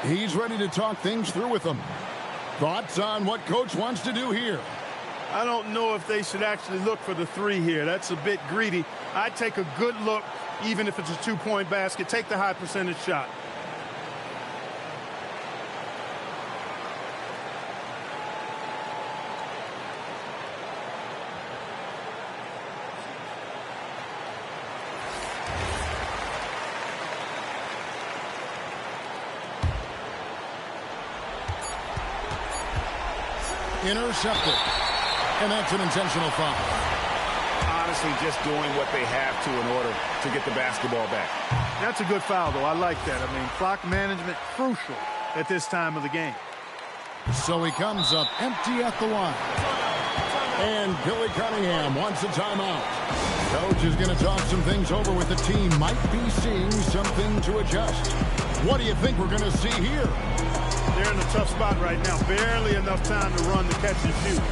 He's ready to talk things through with them. Thoughts on what Coach wants to do here? I don't know if they should actually look for the three here. That's a bit greedy. I'd take a good look, even if it's a two-point basket. Take the high percentage shot. Intercepted. And that's an intentional foul. Honestly, just doing what they have to in order to get the basketball back. That's a good foul, though. I like that. I mean, clock management crucial at this time of the game. So he comes up empty at the line. And Billy Cunningham wants a timeout. Coach is going to talk some things over with the team. Might be seeing something to adjust. What do you think we're going to see here? They're in a tough spot right now. Barely enough time to run the catch and shoot.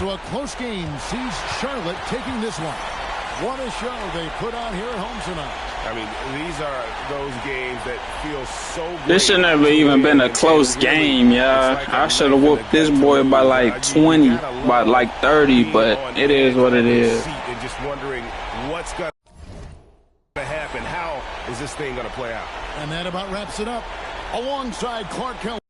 So a close game sees Charlotte taking this one. What a show they put on here at home tonight. I mean, these are those games that feel so great. This should never even been a close game, yeah. I should have whooped this boy by like 20, by like 30, but it is what it is. And just wondering what's going to happen. How is this thing going to play out? And that about wraps it up. Alongside Clark Kellogg.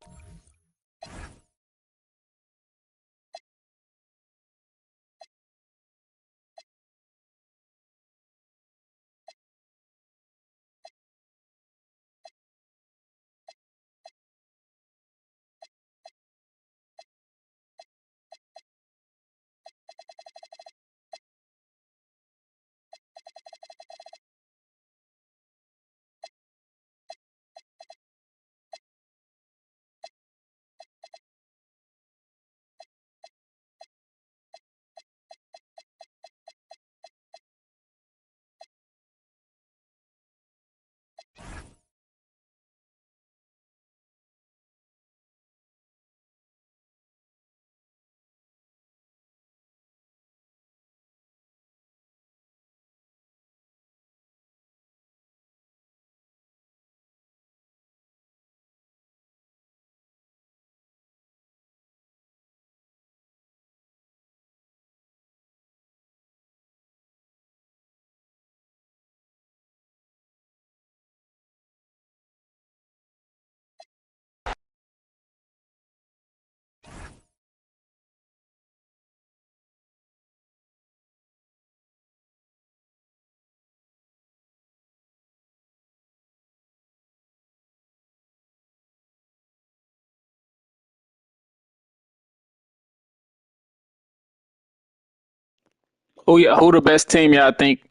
Who the best team y'all think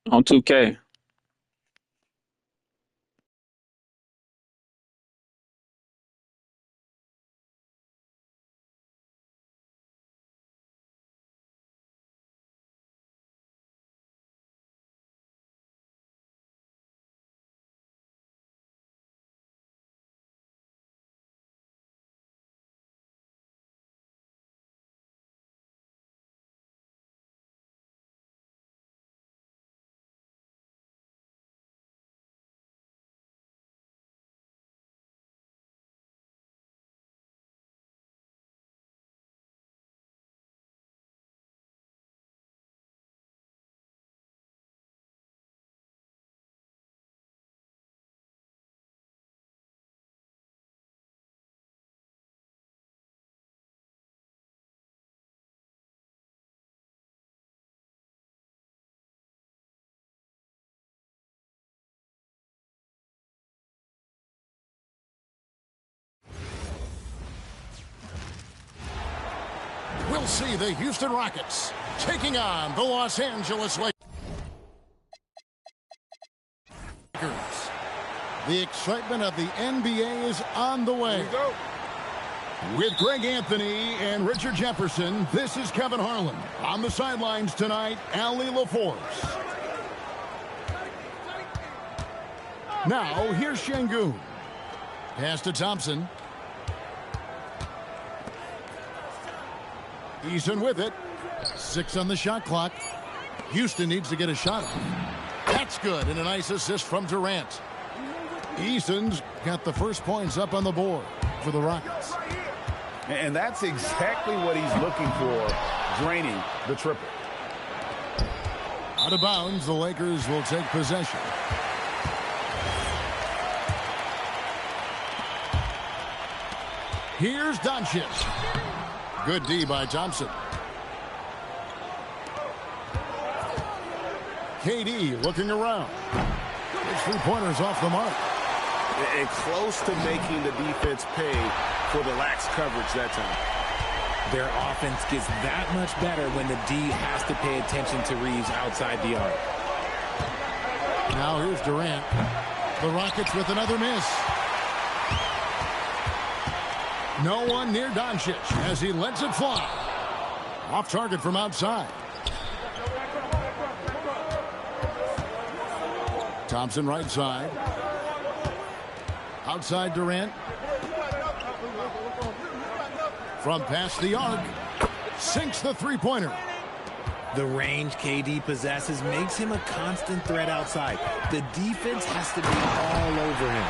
on 2K? We'll see the Houston Rockets taking on the Los Angeles Lakers. The excitement of the NBA is on the way. With Greg Anthony and Richard Jefferson, this is Kevin Harlan. On the sidelines tonight, Allie LaForce. Now, here's Şengün. Pass to Thompson. Eason with it. 6 on the shot clock. Houston needs to get a shot off. That's good, and a nice assist from Durant. Eason's got the first points up on the board for the Rockets. And that's exactly what he's looking for, draining the triple. Out of bounds, the Lakers will take possession. Here's Doncic. Good D by Thompson. KD looking around. His three-pointers off the mark. And close to making the defense pay for the lax coverage that time. Their offense gets that much better when the D has to pay attention to Reeves outside the arc. Now here's Durant. The Rockets with another miss. No one near Doncic as he lets it fly. Off target from outside. Thompson right side. Outside Durant. From past the arc. Sinks the three-pointer. The range KD possesses makes him a constant threat outside. The defense has to be all over him.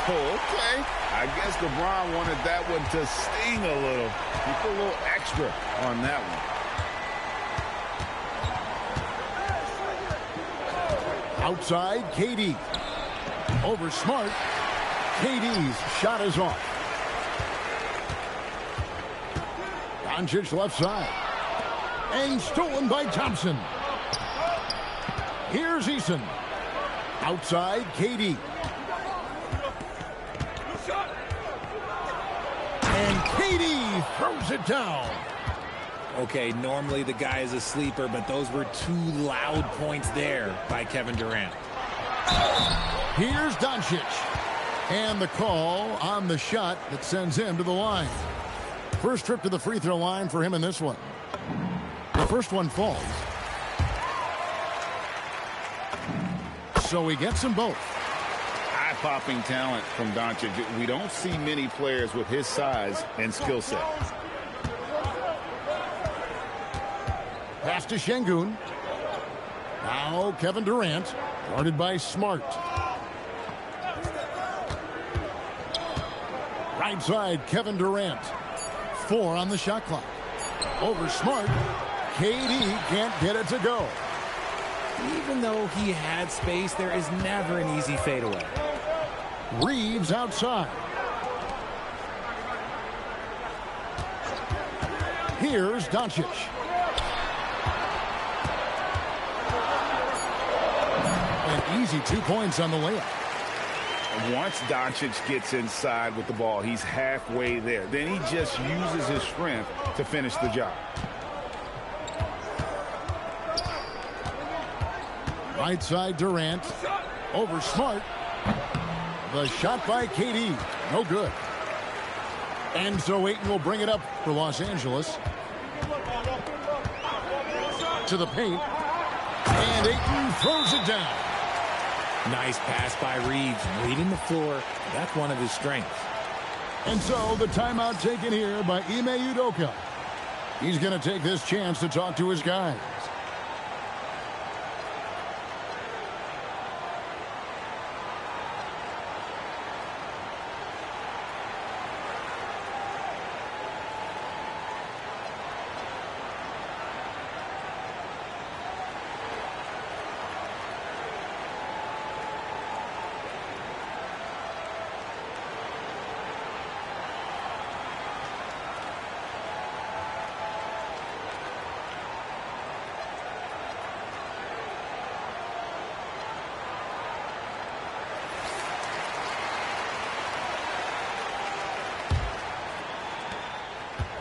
Oh, okay. I guess LeBron wanted that one to sting a little. He put a little extra on that one. Outside, KD. Over Smart. KD's shot is off. Doncic left side. And stolen by Thompson. Here's Eason. Outside, KD. And KD throws it down. Okay, normally the guy is a sleeper, but those were two loud points there by Kevin Durant. Here's Doncic. And the call on the shot that sends him to the line. First trip to the free throw line for him in this one. The first one falls. So he gets them both. Eye-popping talent from Doncic. We don't see many players with his size and skill set. Pass to Şengün. Now Kevin Durant, guarded by Smart. Right side, Kevin Durant. 4 on the shot clock. Over Smart. KD can't get it to go. Even though he had space, there is never an easy fadeaway. Reeves outside. Here's Doncic. An easy 2 points on the layup. Once Doncic gets inside with the ball, he's halfway there. Then he just uses his strength to finish the job. Right side Durant. Over Smart. The shot by KD. No good. And so Ayton will bring it up for Los Angeles. To the paint. And Ayton throws it down. Nice pass by Reeves. Reading the floor. That's one of his strengths. And so the timeout taken here by Ime Udoka. He's going to take this chance to talk to his guys.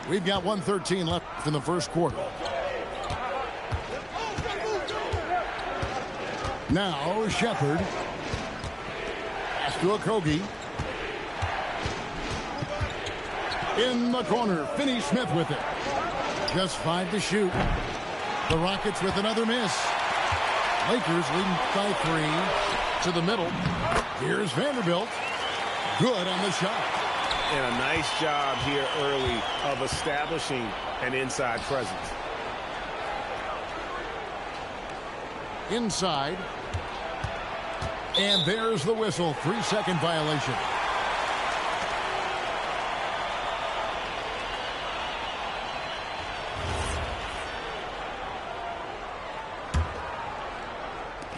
We've got 1:13 left in the first quarter. Now Shepard. Pass to Okogie. In the corner, Finney-Smith with it. Just 5 to shoot. The Rockets with another miss. Lakers leading by 3 to the middle. Here's Vanderbilt. Good on the shot. And a nice job here early of establishing an inside presence. Inside. And there's the whistle. 3-second violation.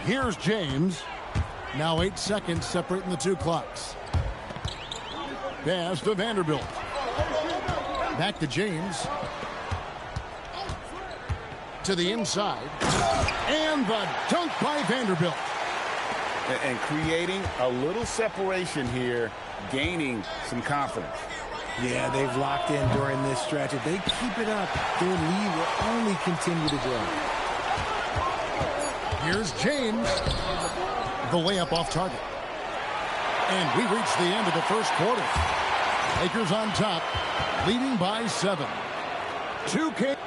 Here's James. Now 8 seconds separating the two clocks. Pass to Vanderbilt. Back to James. To the inside. And the dunk by Vanderbilt. And creating a little separation here, gaining some confidence. Yeah, they've locked in during this stretch. If they keep it up, their lead will only continue to grow. Here's James. The layup off target. And we reach the end of the first quarter. Lakers on top, leading by 7. 2K.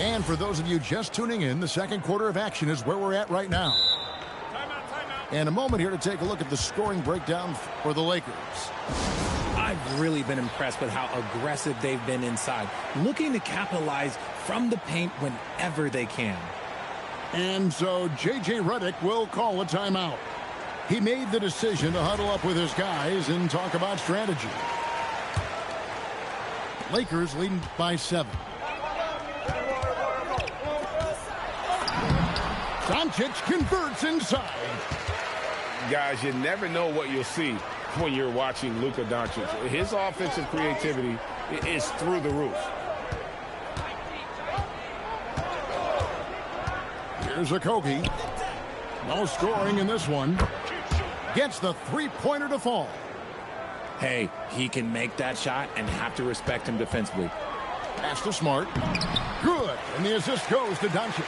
And for those of you just tuning in, the second quarter of action is where we're at right now. And a moment here to take a look at the scoring breakdown for the Lakers. I've really been impressed with how aggressive they've been inside, looking to capitalize from the paint whenever they can. And so J.J. Redick will call a timeout. He made the decision to huddle up with his guys and talk about strategy. Lakers leading by 7. Doncic converts inside. Guys, you never know what you'll see when you're watching Luka Doncic. His offensive creativity is through the roof. Here's Okogie. No scoring in this one. Gets the three-pointer to fall. Hey, he can make that shot and have to respect him defensively. Pass to Smart. Good. And the assist goes to Doncic.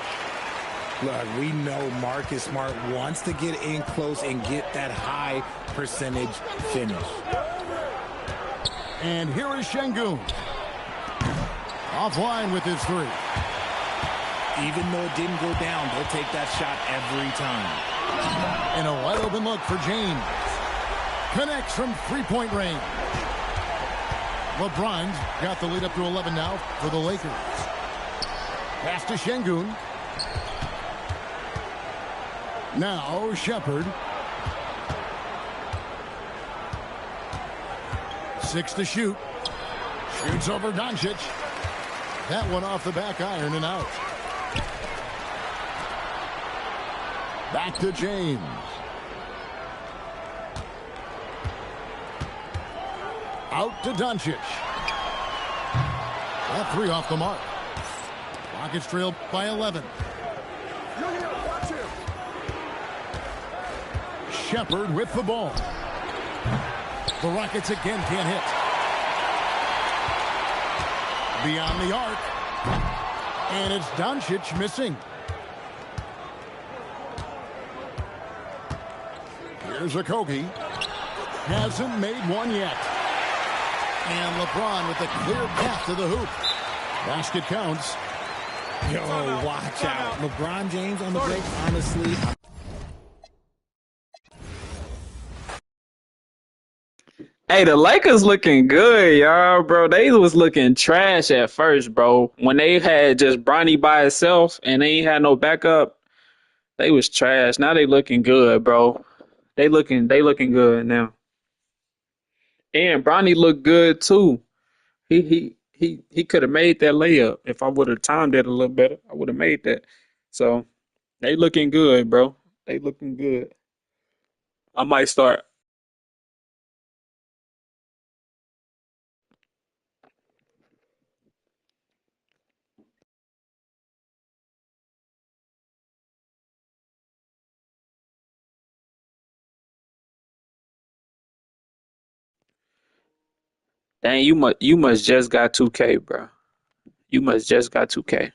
Look, we know Marcus Smart wants to get in close and get that high percentage finish. And here is Şengün. Offline with his 3. Even though it didn't go down, they'll take that shot every time. And a wide open look for James. Connects from three-point range. LeBron's got the lead up to 11 now for the Lakers. Pass to Şengün. Now Shepard. 6 to shoot. Shoots over Doncic. That one off the back iron and out. Back to James. Out to Doncic. That 3 off the mark. Rockets trail by 11. Shepard with the ball. The Rockets again can't hit. Beyond the arc. And it's Doncic missing. Here's Okogie. Hasn't made one yet. And LeBron with a clear path to the hoop. Basket counts. Yo, watch out. LeBron James on the break, honestly. Hey, the Lakers looking good, y'all, bro. They was looking trash at first, bro. When they had just Bronny by itself and they ain't had no backup, they was trash. Now they looking good, bro. They looking good now. And Bronny looked good too. He could have made that layup. If I would have timed it a little better, I would have made that. So they looking good, bro. They looking good. I might start. Dang, you must just got 2K, bro. You must just got 2K.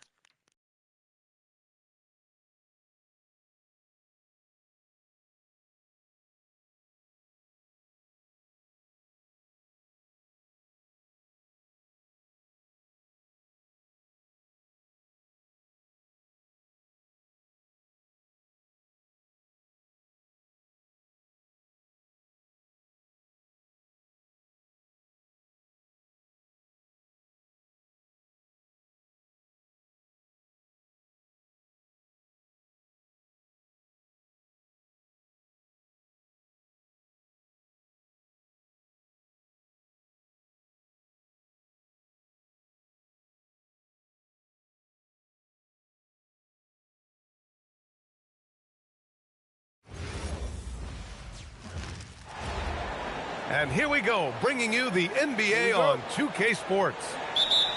And here we go, bringing you the NBA on 2K Sports.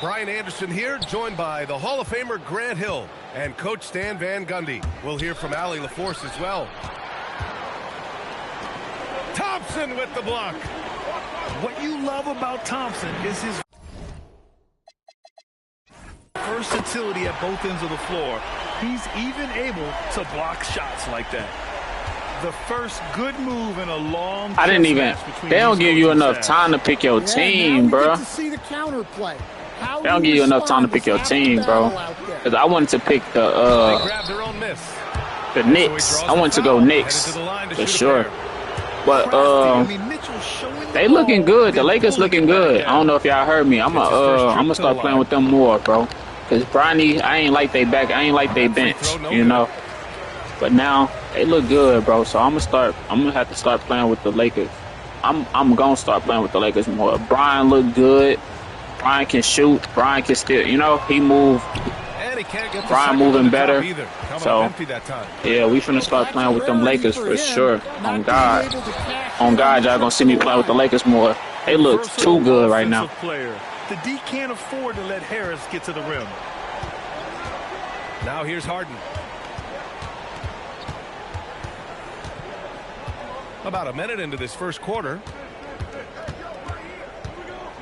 Brian Anderson here, joined by the Hall of Famer Grant Hill and Coach Stan Van Gundy. We'll hear from Allie LaForce as well. Thompson with the block. What you love about Thompson is his versatility at both ends of the floor. He's even able to block shots like that. The first good move in a long I didn't even. They don't give you enough time to pick your team, bro. See the counter play. They don't give you enough time to pick your team, bro. Because I wanted to pick the Knicks. I wanted to go Knicks for sure. But they looking good. The Lakers looking good. I don't know if y'all heard me. I'm gonna start playing with them more, bro. Cause Bronny, I ain't like they bench, you know. But now they look good, bro. So I'm gonna have to start playing with the Lakers. I'm gonna start playing with the Lakers more. Brian look good. Brian can shoot. Brian can still, you know, he move. Brian moving better. So yeah, we finna start playing with them Lakers for sure. On God, y'all gonna see me playing with the Lakers more. They look too good right now. The D can't afford to let Harris get to the rim. Now here's Harden. About a minute into this first quarter.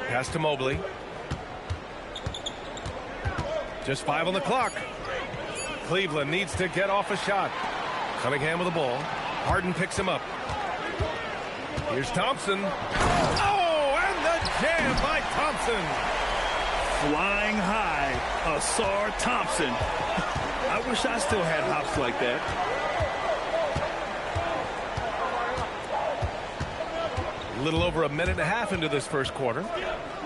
Pass to Mobley. Just 5 on the clock. Cleveland needs to get off a shot. Cunningham with the ball. Harden picks him up. Here's Thompson. Oh, and the jam by Thompson. Flying high, Ausar Thompson. I wish I still had hops like that. A little over a minute and a half into this first quarter.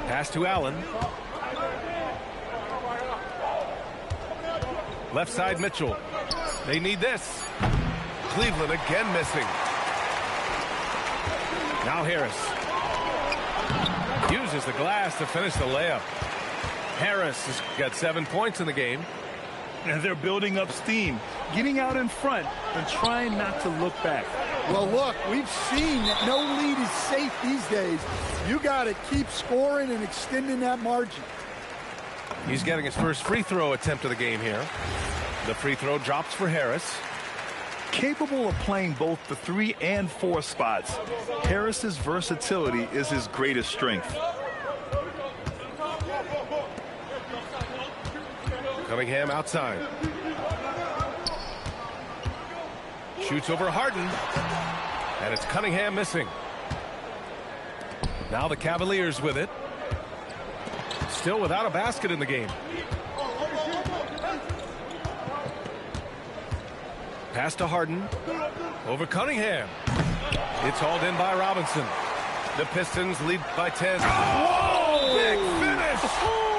Pass to Allen. Left side Mitchell. They need this. Cleveland again missing. Now Harris. Uses the glass to finish the layup. Harris has got 7 points in the game. And they're building up steam, getting out in front and trying not to look back. Well, look, we've seen that no lead is safe these days. You got to keep scoring and extending that margin. He's getting his first free throw attempt of the game here. The free throw drops for Harris. Capable of playing both the 3 and 4 spots, Harris's versatility is his greatest strength. Cunningham outside. Shoots over Harden. And it's Cunningham missing. Now the Cavaliers with it. Still without a basket in the game. Pass to Harden. Over Cunningham. It's hauled in by Robinson. The Pistons lead by 10. Whoa! Big finish!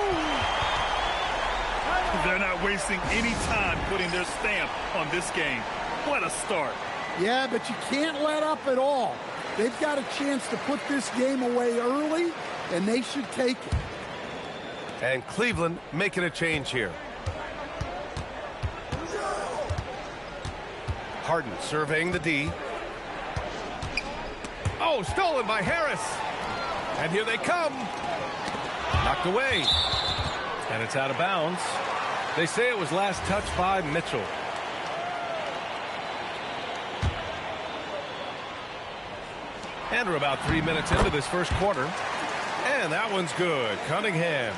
They're not wasting any time putting their stamp on this game. What a start. Yeah, but you can't let up at all. They've got a chance to put this game away early, and they should take it. And Cleveland making a change here. Harden surveying the D. Oh, stolen by Harris. And here they come. Knocked away. And it's out of bounds. They say it was last touched by Mitchell. And we're about 3 minutes into this first quarter. And that one's good. Cunningham.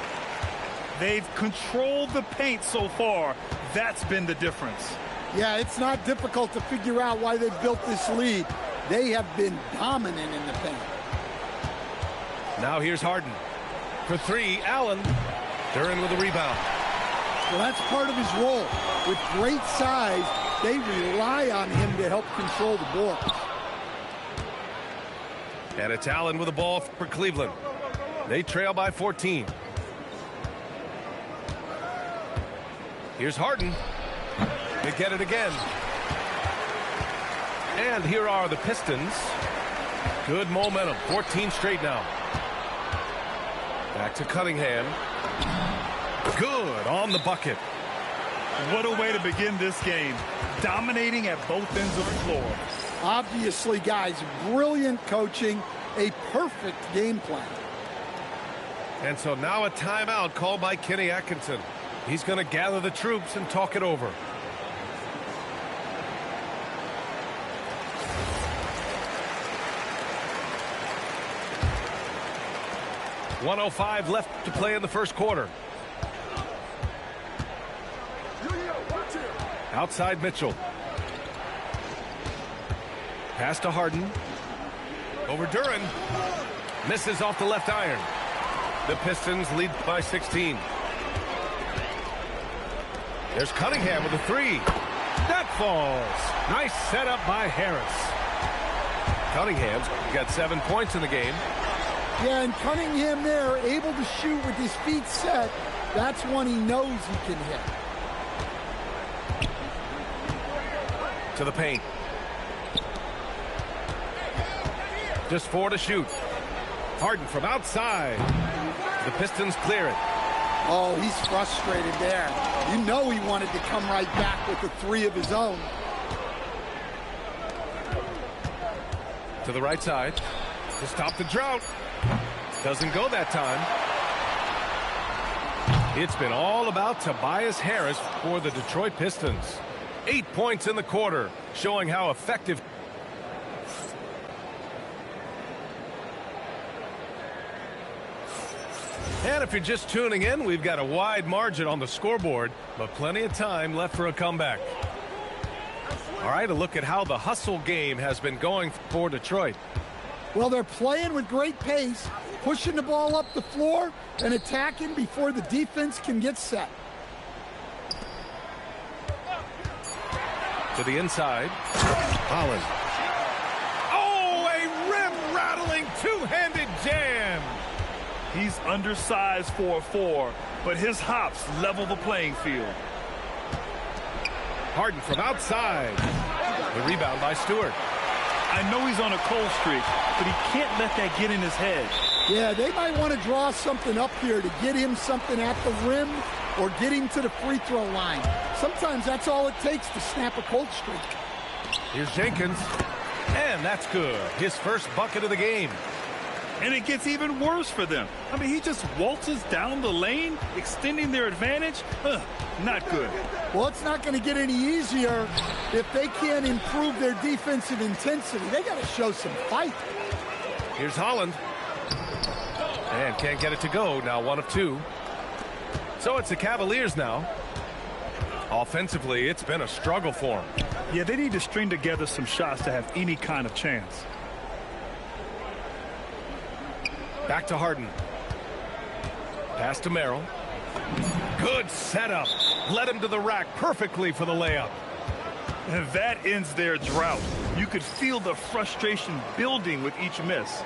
They've controlled the paint so far. That's been the difference. Yeah, it's not difficult to figure out why they've built this lead. They have been dominant in the paint. Now here's Harden. For three, Allen. Duren with a rebound. Well, that's part of his role. With great size, they rely on him to help control the ball. And it's Allen with the ball for Cleveland. They trail by 14. Here's Harden. They get it again. And here are the Pistons. Good momentum. 14 straight now. Back to Cunningham. Good on the bucket. What a way to begin this game. Dominating at both ends of the floor. Obviously, guys, brilliant coaching, a perfect game plan. And so now a timeout called by Kenny Atkinson. He's going to gather the troops and talk it over. .105 left to play in the first quarter. Outside Mitchell. Pass to Harden. Over Duren. Misses off the left iron. The Pistons lead by 16. There's Cunningham with a three. That falls. Nice setup by Harris. Cunningham's got 7 points in the game. Yeah, and Cunningham there, able to shoot with his feet set. That's one he knows he can hit. To the paint. Just 4 to shoot. Harden from outside. The Pistons clear it. Oh, he's frustrated there. You know he wanted to come right back with the three of his own. To the right side. To stop the drought. Doesn't go that time. It's been all about Tobias Harris for the Detroit Pistons. 8 points in the quarter, showing how effective. And if you're just tuning in, we've got a wide margin on the scoreboard, but plenty of time left for a comeback. All right, a look at how the hustle game has been going for Detroit. Well, they're playing with great pace, pushing the ball up the floor and attacking before the defense can get set. To the inside. Holland. Oh, a rim-rattling two-handed jam. He's undersized for a 4, but his hops level the playing field. Harden from outside. The rebound by Stewart. I know he's on a cold streak, but he can't let that get in his head. Yeah, they might want to draw something up here to get him something at the rim or get him to the free throw line. Sometimes that's all it takes to snap a cold streak. Here's Jenkins. And that's good. His first bucket of the game. And it gets even worse for them. I mean, he just waltzes down the lane, extending their advantage. Not good. Well, it's not going to get any easier if they can't improve their defensive intensity. They got to show some fight. Here's Holland. And can't get it to go. Now 1 of 2. So it's the Cavaliers now. Offensively, it's been a struggle for him. Yeah, they need to string together some shots to have any kind of chance. Back to Harden. Pass to Merrill. Good setup. Led him to the rack perfectly for the layup. And that ends their drought. You could feel the frustration building with each miss.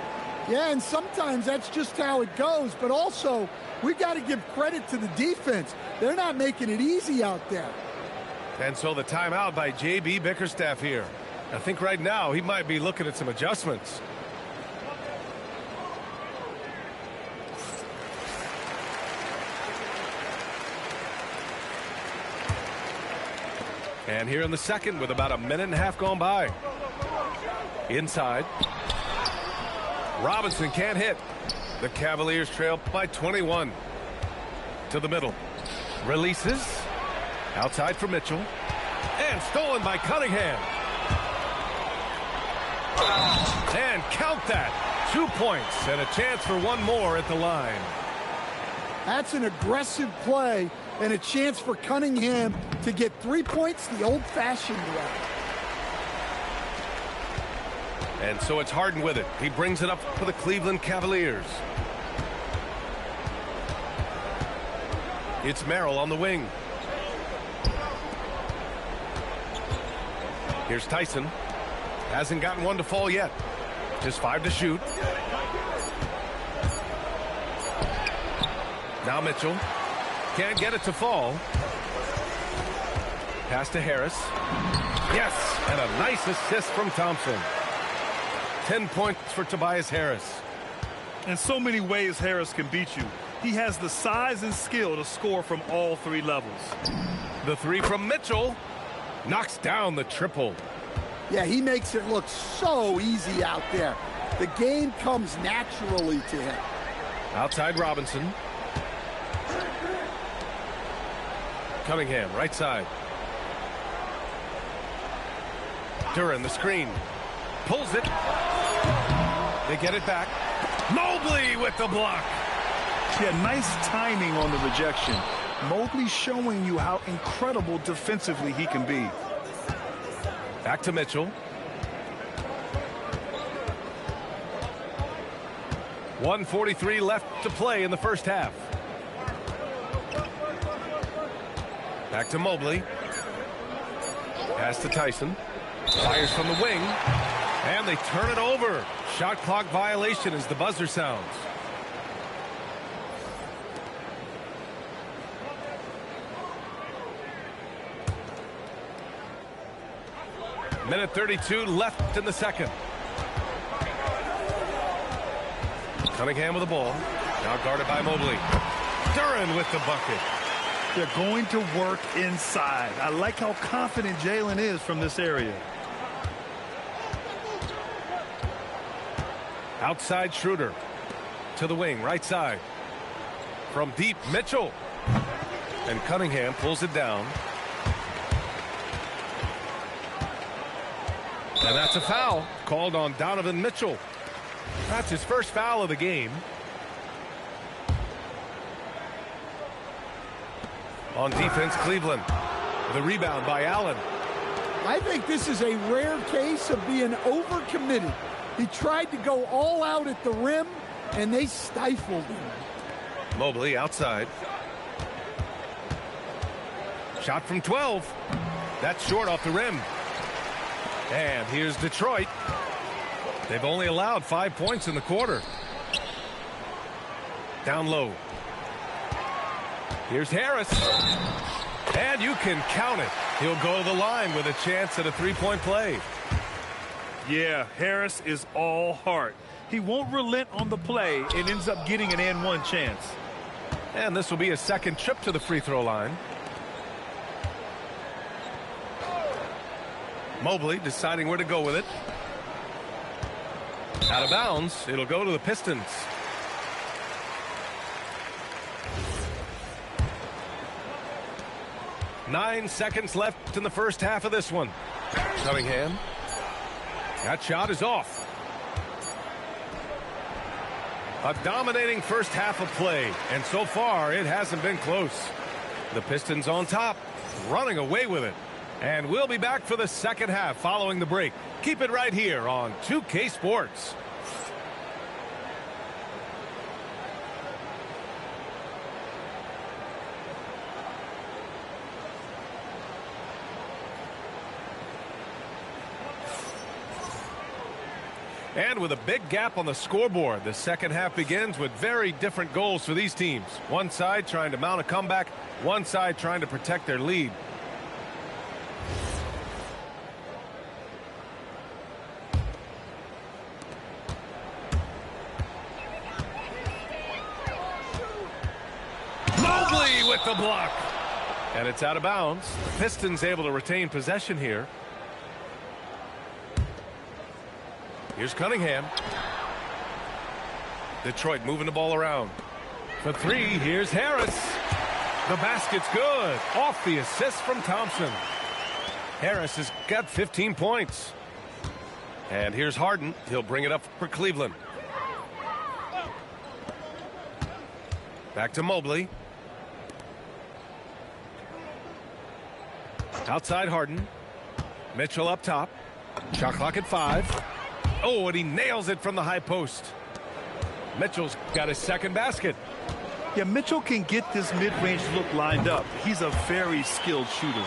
Yeah, and sometimes that's just how it goes. But also, we got to give credit to the defense. They're not making it easy out there. And so the timeout by J.B. Bickerstaff here. I think right now he might be looking at some adjustments. And here in the second with about a minute and a half gone by. Inside. Robinson can't hit. The Cavaliers trail by 21. To the middle. Releases. Outside for Mitchell. And stolen by Cunningham. And count that. 2 points and a chance for one more at the line. That's an aggressive play and a chance for Cunningham to get 3 points the old-fashioned way. And so it's Harden with it. He brings it up for the Cleveland Cavaliers. It's Merrill on the wing. Here's Tyson. Hasn't gotten one to fall yet. Just 5 to shoot. Now Mitchell. Can't get it to fall. Pass to Harris. Yes, and a nice assist from Thompson. 10 points for Tobias Harris. In so many ways, Harris can beat you. He has the size and skill to score from all 3 levels. The 3 from Mitchell knocks down the triple. Yeah, he makes it look so easy out there. The game comes naturally to him. Outside Robinson. Cunningham, right side. Duran, the screen. Pulls it. They get it back. Mobley with the block. Yeah, nice timing on the rejection. Mobley showing you how incredible defensively he can be. Back to Mitchell. 1:43 left to play in the first half. Back to Mobley. Pass to Tyson. Fires from the wing. And they turn it over. Shot clock violation as the buzzer sounds. Minute 32 left in the second. Cunningham with the ball. Now guarded by Mobley. Duran with the bucket. They're going to work inside. I like how confident Jalen is from this area. Outside Schroeder. To the wing, right side. From deep, Mitchell. And Cunningham pulls it down. And that's a foul called on Donovan Mitchell. That's his first foul of the game. On defense, Cleveland. The rebound by Allen. I think this is a rare case of being overcommitted. He tried to go all out at the rim, and they stifled him. Mobley outside. Shot from 12. That's short off the rim. And here's Detroit. They've only allowed 5 points in the quarter. Down low. Here's Harris. And you can count it. He'll go to the line with a chance at a three-point play. Yeah, Harris is all heart. He won't relent on the play and ends up getting an and-one chance. And this will be a second trip to the free throw line. Mobley deciding where to go with it. Out of bounds. It'll go to the Pistons. Nine seconds left in the first half of this one. Cunningham. That shot is off. A dominating first half of play, and so far it hasn't been close. The Pistons on top. running away with it. And we'll be back for the second half following the break. Keep it right here on 2K Sports. And with a big gap on the scoreboard, the second half begins with very different goals for these teams. One side trying to mount a comeback, one side trying to protect their lead. Mobley with the block. And it's out of bounds. The Pistons able to retain possession here. Here's Cunningham. Detroit moving the ball around. For three, here's Harris. The basket's good. Off the assist from Thompson. Harris has got 15 points. And here's Harden. He'll bring it up for Cleveland. Back to Mobley. Outside Harden. Mitchell up top. Shot clock at 5. Oh, and he nails it from the high post. Mitchell's got his second basket. Yeah, Mitchell can get this mid-range look lined up. He's a very skilled shooter.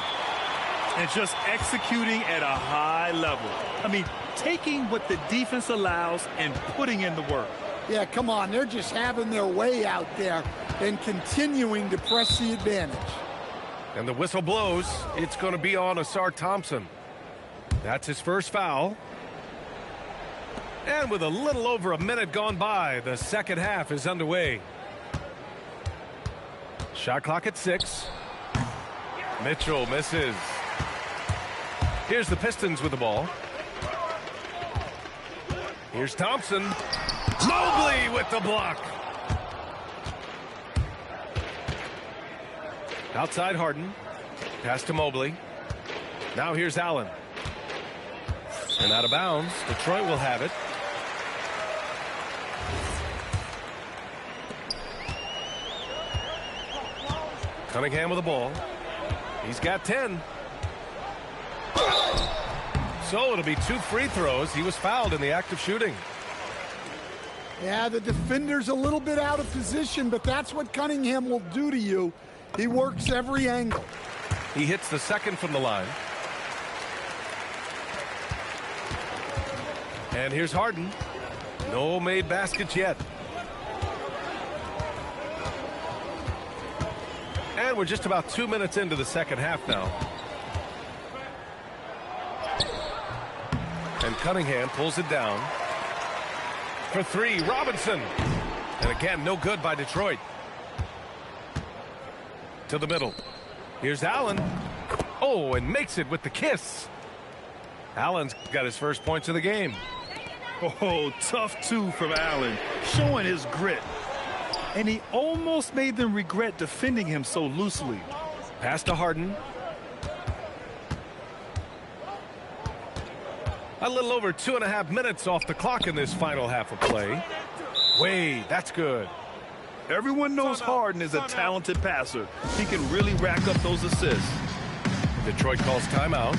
And just executing at a high level. I mean, taking what the defense allows and putting in the work. Yeah, come on. They're just having their way out there and continuing to press the advantage. And the whistle blows. It's going to be on Ausar Thompson. That's his first foul. And with a little over a minute gone by, the second half is underway. Shot clock at 6. Mitchell misses. Here's the Pistons with the ball. Here's Thompson. Mobley with the block. Outside Harden. Pass to Mobley. Now here's Allen. And out of bounds. Detroit will have it. Cunningham with the ball. He's got 10. So it'll be 2 free throws. He was fouled in the act of shooting. Yeah, the defender's a little bit out of position, but that's what Cunningham will do to you. He works every angle. He hits the second from the line. And here's Harden. No made baskets yet. And we're just about 2 minutes into the second half now. And Cunningham pulls it down. For 3, Robinson. And again, no good by Detroit. To the middle. Here's Allen. Oh, and makes it with the kiss. Allen's got his first points of the game. Oh, tough 2 from Allen, showing his grit. And he almost made them regret defending him so loosely. Pass to Harden. A little over 2.5 minutes off the clock in this final half of play. Wade, that's good. Everyone knows Harden is a talented passer. He can really rack up those assists. Detroit calls timeout.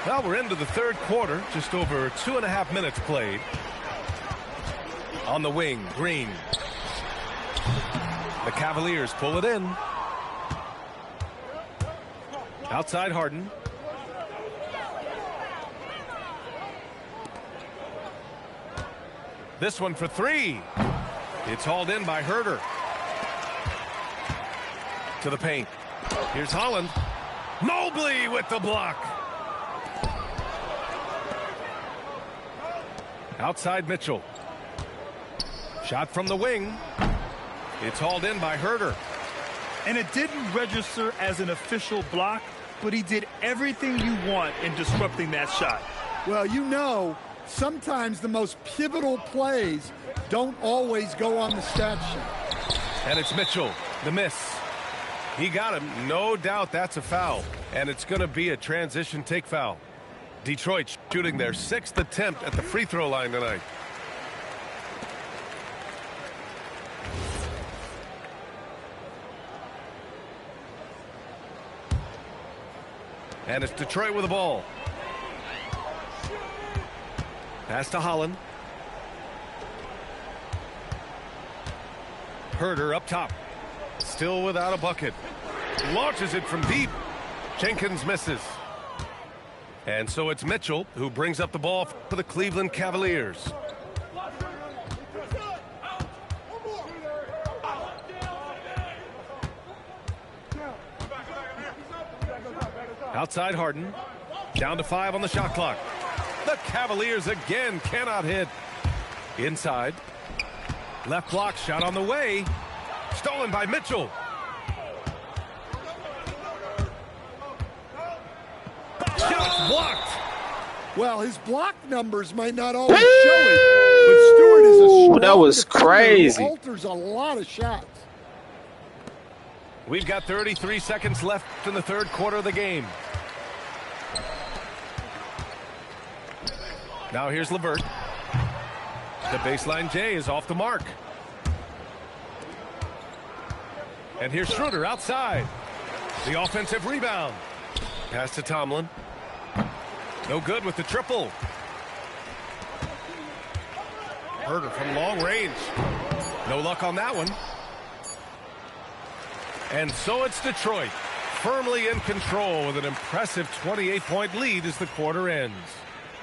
Well, we're into the third quarter, just over 2.5 minutes played. On the wing, Green. The Cavaliers pull it in. Outside Harden. This one for 3. It's hauled in by Herter. To the paint. Here's Holland. Mobley with the block. Outside Mitchell. Shot from the wing. It's hauled in by Herter. And it didn't register as an official block, but he did everything you want in disrupting that shot. Well, you know, sometimes the most pivotal plays don't always go on the stat sheet. And it's Mitchell, the miss. He got him. No doubt that's a foul. And it's going to be a transition take foul. Detroit shooting their 6th attempt at the free throw line tonight. And it's Detroit with the ball. Pass to Holland. Herder up top. Still without a bucket. Launches it from deep. Jenkins misses. And so it's Mitchell who brings up the ball for the Cleveland Cavaliers. Outside Harden. Down to 5 on the shot clock. The Cavaliers again cannot hit. Inside. Left block shot on the way. Stolen by Mitchell. Shots blocked. Well, his block numbers might not always show it, but Stewart is a strong that was defender crazy. who alters a lot of shots. We've got 33 seconds left in the third quarter of the game. Now here's LeVert. The baseline J is off the mark. And here's Schroeder outside. The offensive rebound. Pass to Tomlin. No good with the triple. Herder from long range. No luck on that one. And so it's Detroit, firmly in control with an impressive 28-point lead as the quarter ends.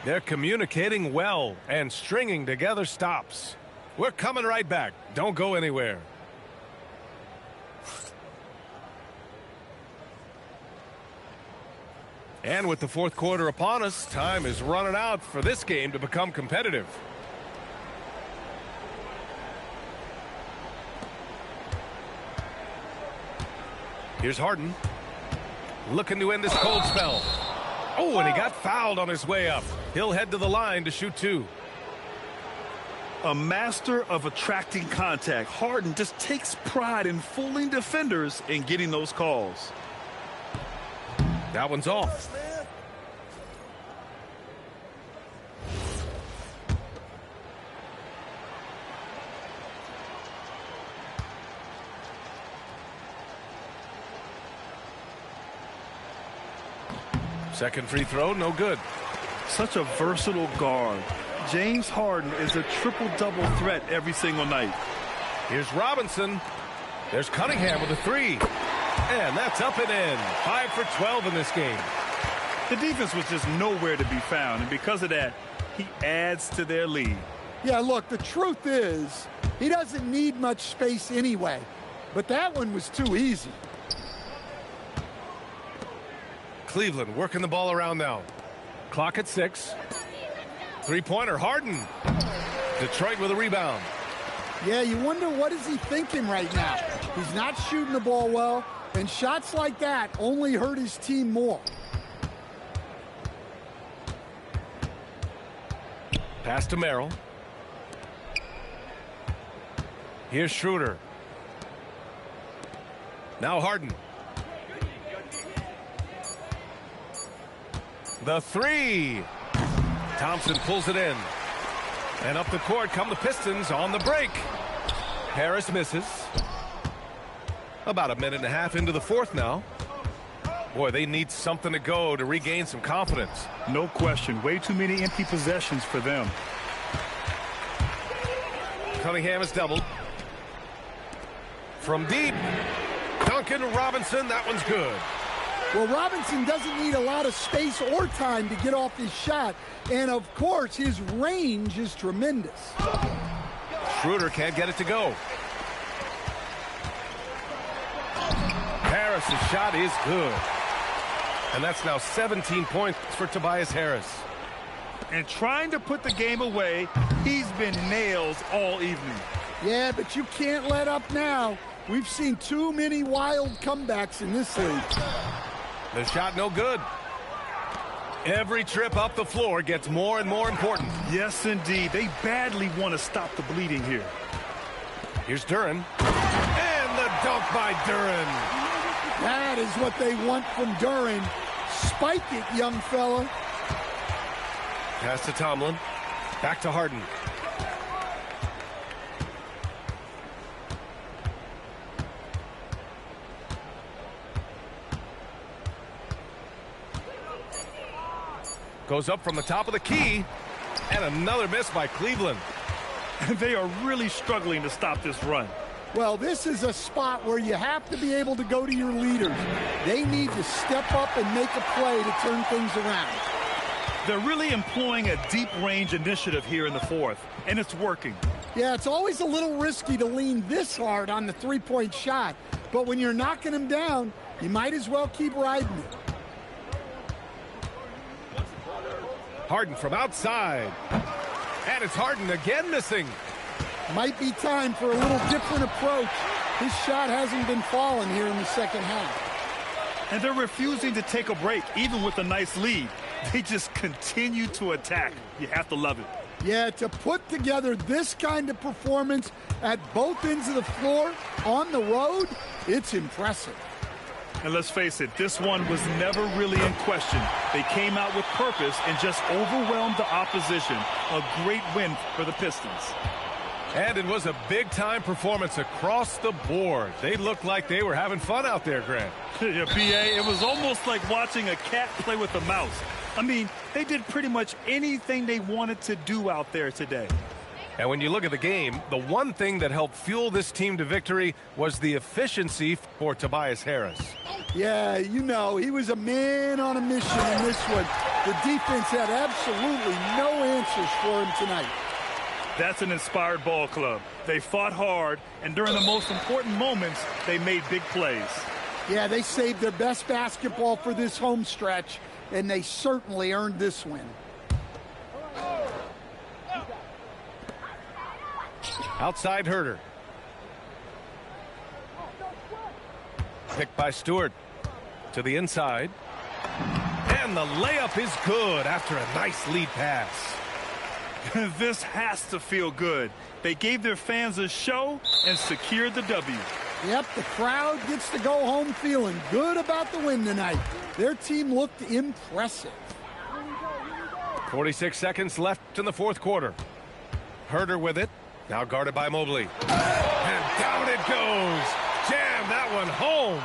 They're communicating well and stringing together stops. We're coming right back. Don't go anywhere. And with the fourth quarter upon us, time is running out for this game to become competitive. Here's Harden. Looking to end this cold spell. Oh, and he got fouled on his way up. He'll head to the line to shoot 2. A master of attracting contact. Harden just takes pride in fooling defenders and getting those calls. That one's off. Second free throw, no good. Such a versatile guard. James Harden is a triple-double threat every single night. Here's Robinson. There's Cunningham with a 3. And that's up and in. 5 for 12 in this game. The defense was just nowhere to be found, and because of that, he adds to their lead. Yeah, look, the truth is, he doesn't need much space anyway. But that one was too easy. Cleveland working the ball around now. Clock at 6. Three-pointer, Harden. Detroit with a rebound. Yeah, you wonder what is he thinking right now. He's not shooting the ball well, and shots like that only hurt his team more. Pass to Merrill. Here's Schroeder. Now Harden. The 3. Thompson pulls it in. And up the court come the Pistons on the break. Harris misses. About a minute and a half into the fourth now. Boy, they need something to go to regain some confidence. No question. Way too many empty possessions for them. Cunningham is doubled. From deep. Duncan Robinson, that one's good. Well, Robinson doesn't need a lot of space or time to get off his shot. And, of course, his range is tremendous. Schroeder can't get it to go. Harris's shot is good. And that's now 17 points for Tobias Harris. And trying to put the game away, he's been nails all evening. Yeah, but you can't let up now. We've seen too many wild comebacks in this league. The shot no good. Every trip up the floor gets more and more important. Yes, indeed. They badly want to stop the bleeding here. Here's Duren. And the dunk by Duren. That is what they want from Duren. Spike it, young fella. Pass to Tomlin. Back to Harden. Goes up from the top of the key. And another miss by Cleveland. They are really struggling to stop this run. Well, this is a spot where you have to be able to go to your leaders. They need to step up and make a play to turn things around. They're really employing a deep range initiative here in the fourth, and it's working. Yeah, it's always a little risky to lean this hard on the three-point shot, but when you're knocking them down, you might as well keep riding it. Harden from outside. And it's Harden again missing. Might be time for a little different approach. His shot hasn't been falling here in the second half. And they're refusing to take a break, even with a nice lead. They just continue to attack. You have to love it. Yeah, to put together this kind of performance at both ends of the floor on the road, it's impressive. And let's face it, this one was never really in question. They came out with purpose and just overwhelmed the opposition. A great win for the Pistons. And it was a big-time performance across the board. They looked like they were having fun out there, Grant. Yeah, B.A., it was almost like watching a cat play with a mouse. I mean, they did pretty much anything they wanted to do out there today. And when you look at the game, the one thing that helped fuel this team to victory was the efficiency for Tobias Harris. Yeah, you know, he was a man on a mission in this one. The defense had absolutely no answers for him tonight. That's an inspired ball club. They fought hard, and during the most important moments, they made big plays. Yeah, they saved their best basketball for this home stretch, and they certainly earned this win. Outside Herter. Picked by Stewart. To the inside. And the layup is good after a nice lead pass. This has to feel good. They gave their fans a show and secured the W. Yep, the crowd gets to go home feeling good about the win tonight. Their team looked impressive. 46 seconds left in the fourth quarter. Herter with it. Now guarded by Mobley. And down it goes. Jam that one home.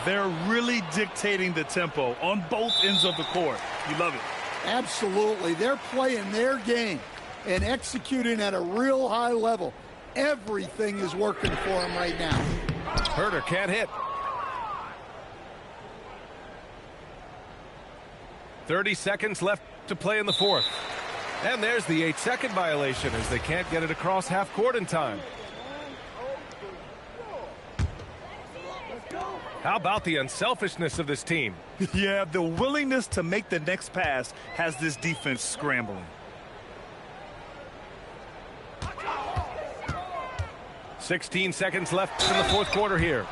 They're really dictating the tempo on both ends of the court. You love it. Absolutely. They're playing their game and executing at a real high level. Everything is working for them right now. Herter can't hit. 30 seconds left to play in the fourth. And there's the 8-second violation as they can't get it across half court in time. How about the unselfishness of this team? Yeah, the willingness to make the next pass has this defense scrambling. 16 seconds left in the fourth quarter here.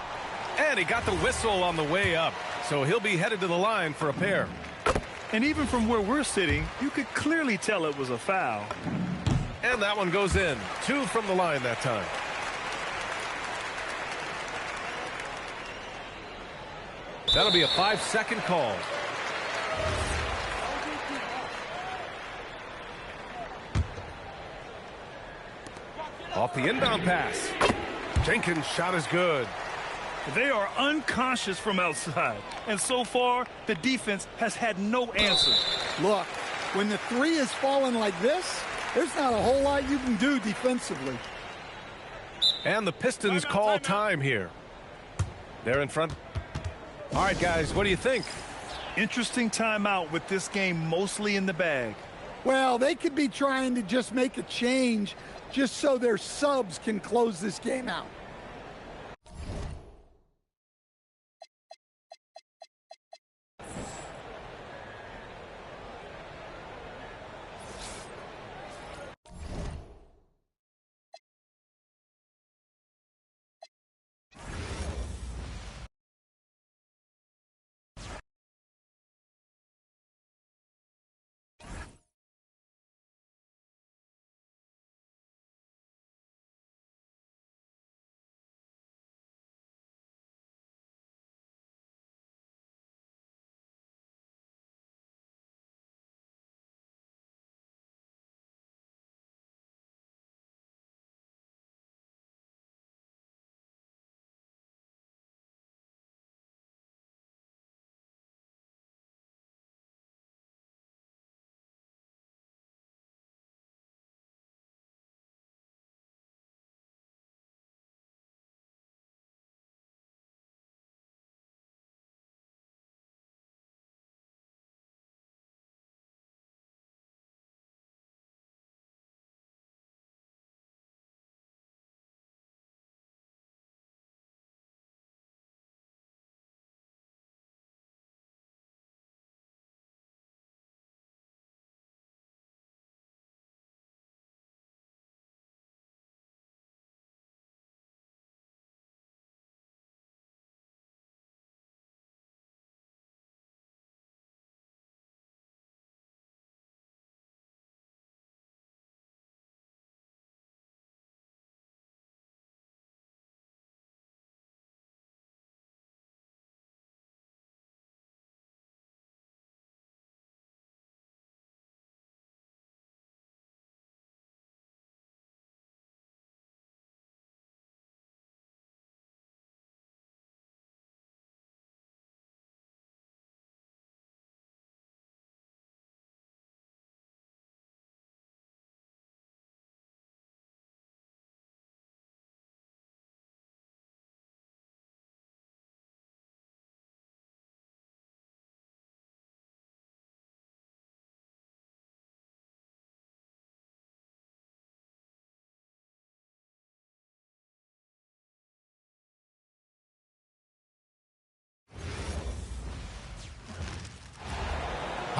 And he got the whistle on the way up, so he'll be headed to the line for a pair. And even from where we're sitting, you could clearly tell it was a foul. And that one goes in. 2 from the line that time. That'll be a 5-second call. Off the inbound pass. Jenkins' shot is good. They are unconscious from outside. And so far, the defense has had no answer. Look, when the three is falling like this, there's not a whole lot you can do defensively. And the Pistons call time here. They're in front. All right, guys, what do you think? Interesting timeout with this game mostly in the bag. Well, they could be trying to just make a change just so their subs can close this game out.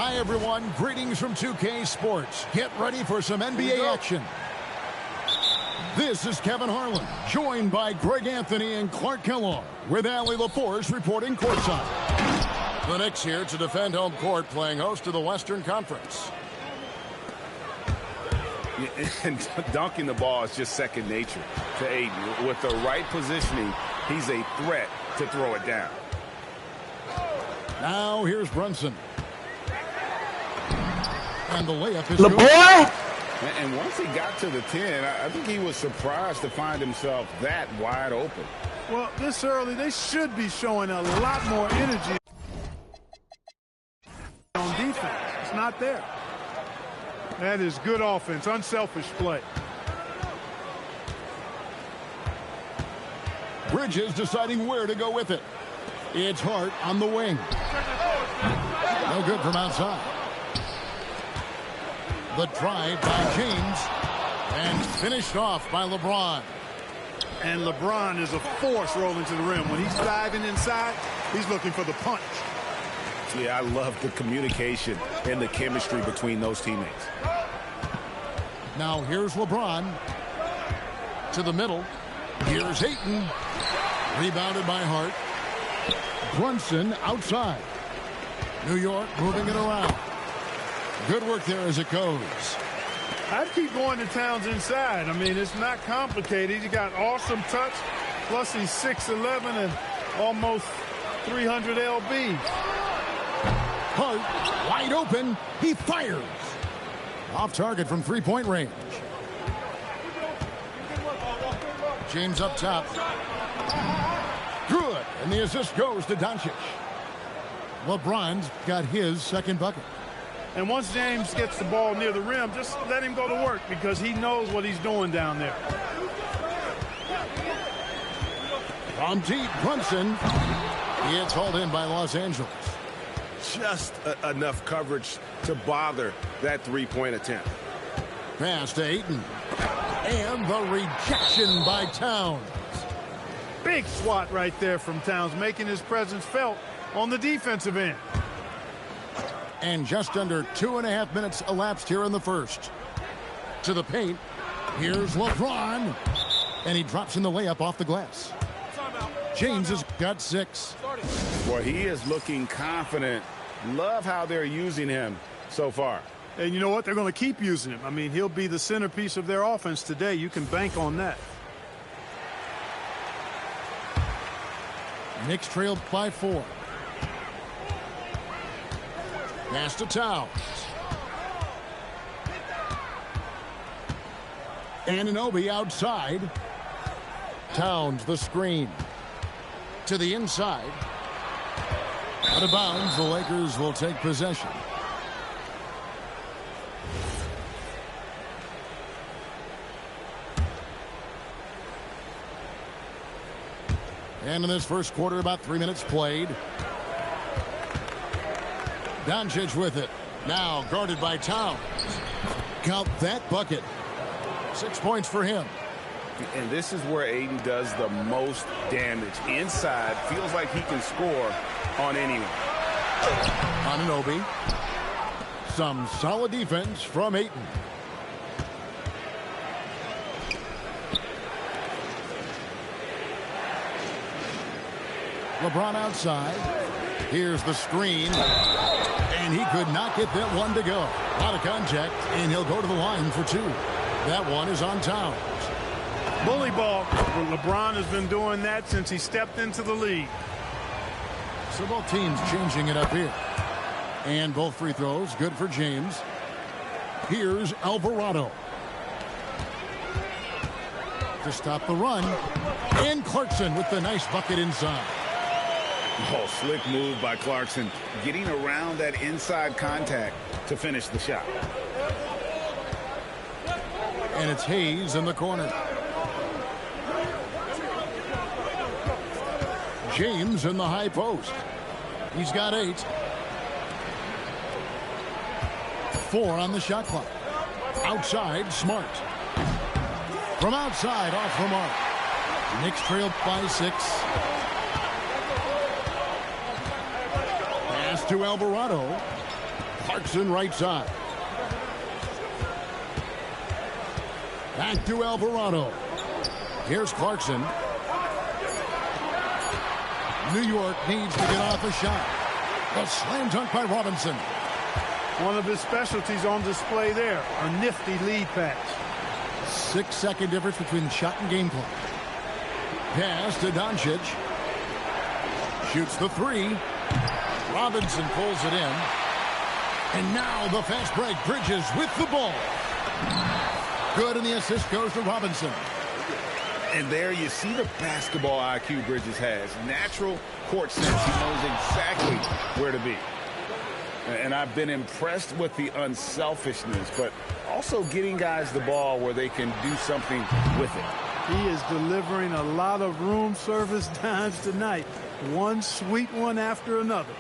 Hi, everyone. Greetings from 2K Sports. Get ready for some NBA action. This is Kevin Harlan, joined by Greg Anthony and Clark Kellogg, with Allie LaForce reporting courtside. The Knicks here to defend home court, playing host to the Western Conference. And dunking the ball is just second nature to Aiden. With the right positioning, he's a threat to throw it down. Now here's Brunson. And the layup is good. Boy! And once he got to the 10, I think he was surprised to find himself that wide open. Well, this early, they should be showing a lot more energy on defense. It's not there. That is good offense, unselfish play. Bridges deciding where to go with it. It's Hart on the wing. No good from outside. The drive by James, and finished off by LeBron. And LeBron is a force rolling to the rim. When he's diving inside, he's looking for the punch. Yeah, I love the communication and the chemistry between those teammates. Now here's LeBron to the middle. Here's Ayton. Rebounded by Hart. Brunson outside. New York moving it around. Good work there as it goes. I'd keep going to Towns inside. I mean, it's not complicated. He's got awesome touch. Plus, he's 6'11" and almost 300 lb. Hart wide open. He fires. Off target from three-point range. James up top. Good. And the assist goes to Doncic. LeBron's got his second bucket. And once James gets the ball near the rim, just let him go to work because he knows what he's doing down there. From deep, Brunson. It's hauled in by Los Angeles. Just enough coverage to bother that three-point attempt. Pass to Ayton. And the rejection by Towns. Big swat right there from Towns, making his presence felt on the defensive end. And just under 2.5 minutes elapsed here in the first. To the paint. Here's LeBron. And he drops in the layup off the glass. James has got 6. Boy, he is looking confident. Love how they're using him so far. And you know what? They're going to keep using him. I mean, he'll be the centerpiece of their offense today. You can bank on that. Knicks trailed by 4. Pass to Towns. Anunoby outside. Towns the screen. To the inside. Out of bounds, the Lakers will take possession. And in this first quarter, about 3 minutes played. Doncic with it. Now guarded by Towns. Count that bucket. 6 points for him. And this is where Aiden does the most damage. Inside, feels like he can score on anyone. Anunoby. Some solid defense from Ayton. LeBron outside. Here's the screen. And he could not get that one to go. A lot of contact, and he'll go to the line for 2. That one is on Towns. Bully ball. Well, LeBron has been doing that since he stepped into the league. So both teams changing it up here. And both free throws good for James. Here's Alvarado. To stop the run. And Clarkson with the nice bucket inside. Oh, slick move by Clarkson. Getting around that inside contact to finish the shot. And it's Hayes in the corner. James in the high post. He's got 8. 4 on the shot clock. Outside, Smart. From outside, off the mark. Knicks trail by 6. Pass to Alvarado. Clarkson right side. Back to Alvarado. Here's Clarkson. New York needs to get off a shot. A slam dunk by Robinson. One of his specialties on display there, a nifty lead pass. 6-second difference between the shot and game clock. Pass to Doncic. Shoots the three. Robinson pulls it in. And now the fast break. Bridges with the ball. Good, and the assist goes to Robinson. And there you see the basketball IQ Bridges has. Natural court sense. He knows exactly where to be. And I've been impressed with the unselfishness, but also getting guys the ball where they can do something with it. He is delivering a lot of room service dimes tonight. One sweet one after another.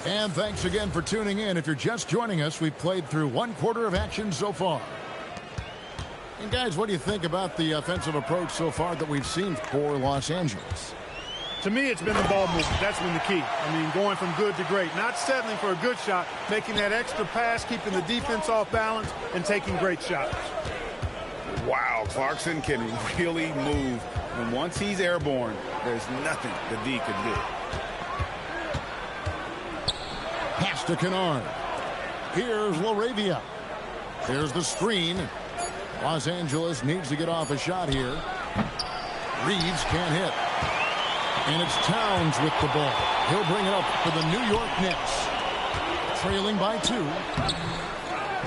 And thanks again for tuning in. If you're just joining us, we've played through 1/4 of action so far. And guys, what do you think about the offensive approach so far that we've seen for Los Angeles? To me, it's been the ball movement. That's been the key. I mean, going from good to great. Not settling for a good shot, making that extra pass, keeping the defense off balance, and taking great shots. Wow, Clarkson can really move. And once he's airborne, there's nothing the D can do. Pass to Kennard. Here's LaRavia. There's the screen. Los Angeles needs to get off a shot here. Reeves can't hit. And it's Towns with the ball. He'll bring it up for the New York Knicks. Trailing by 2.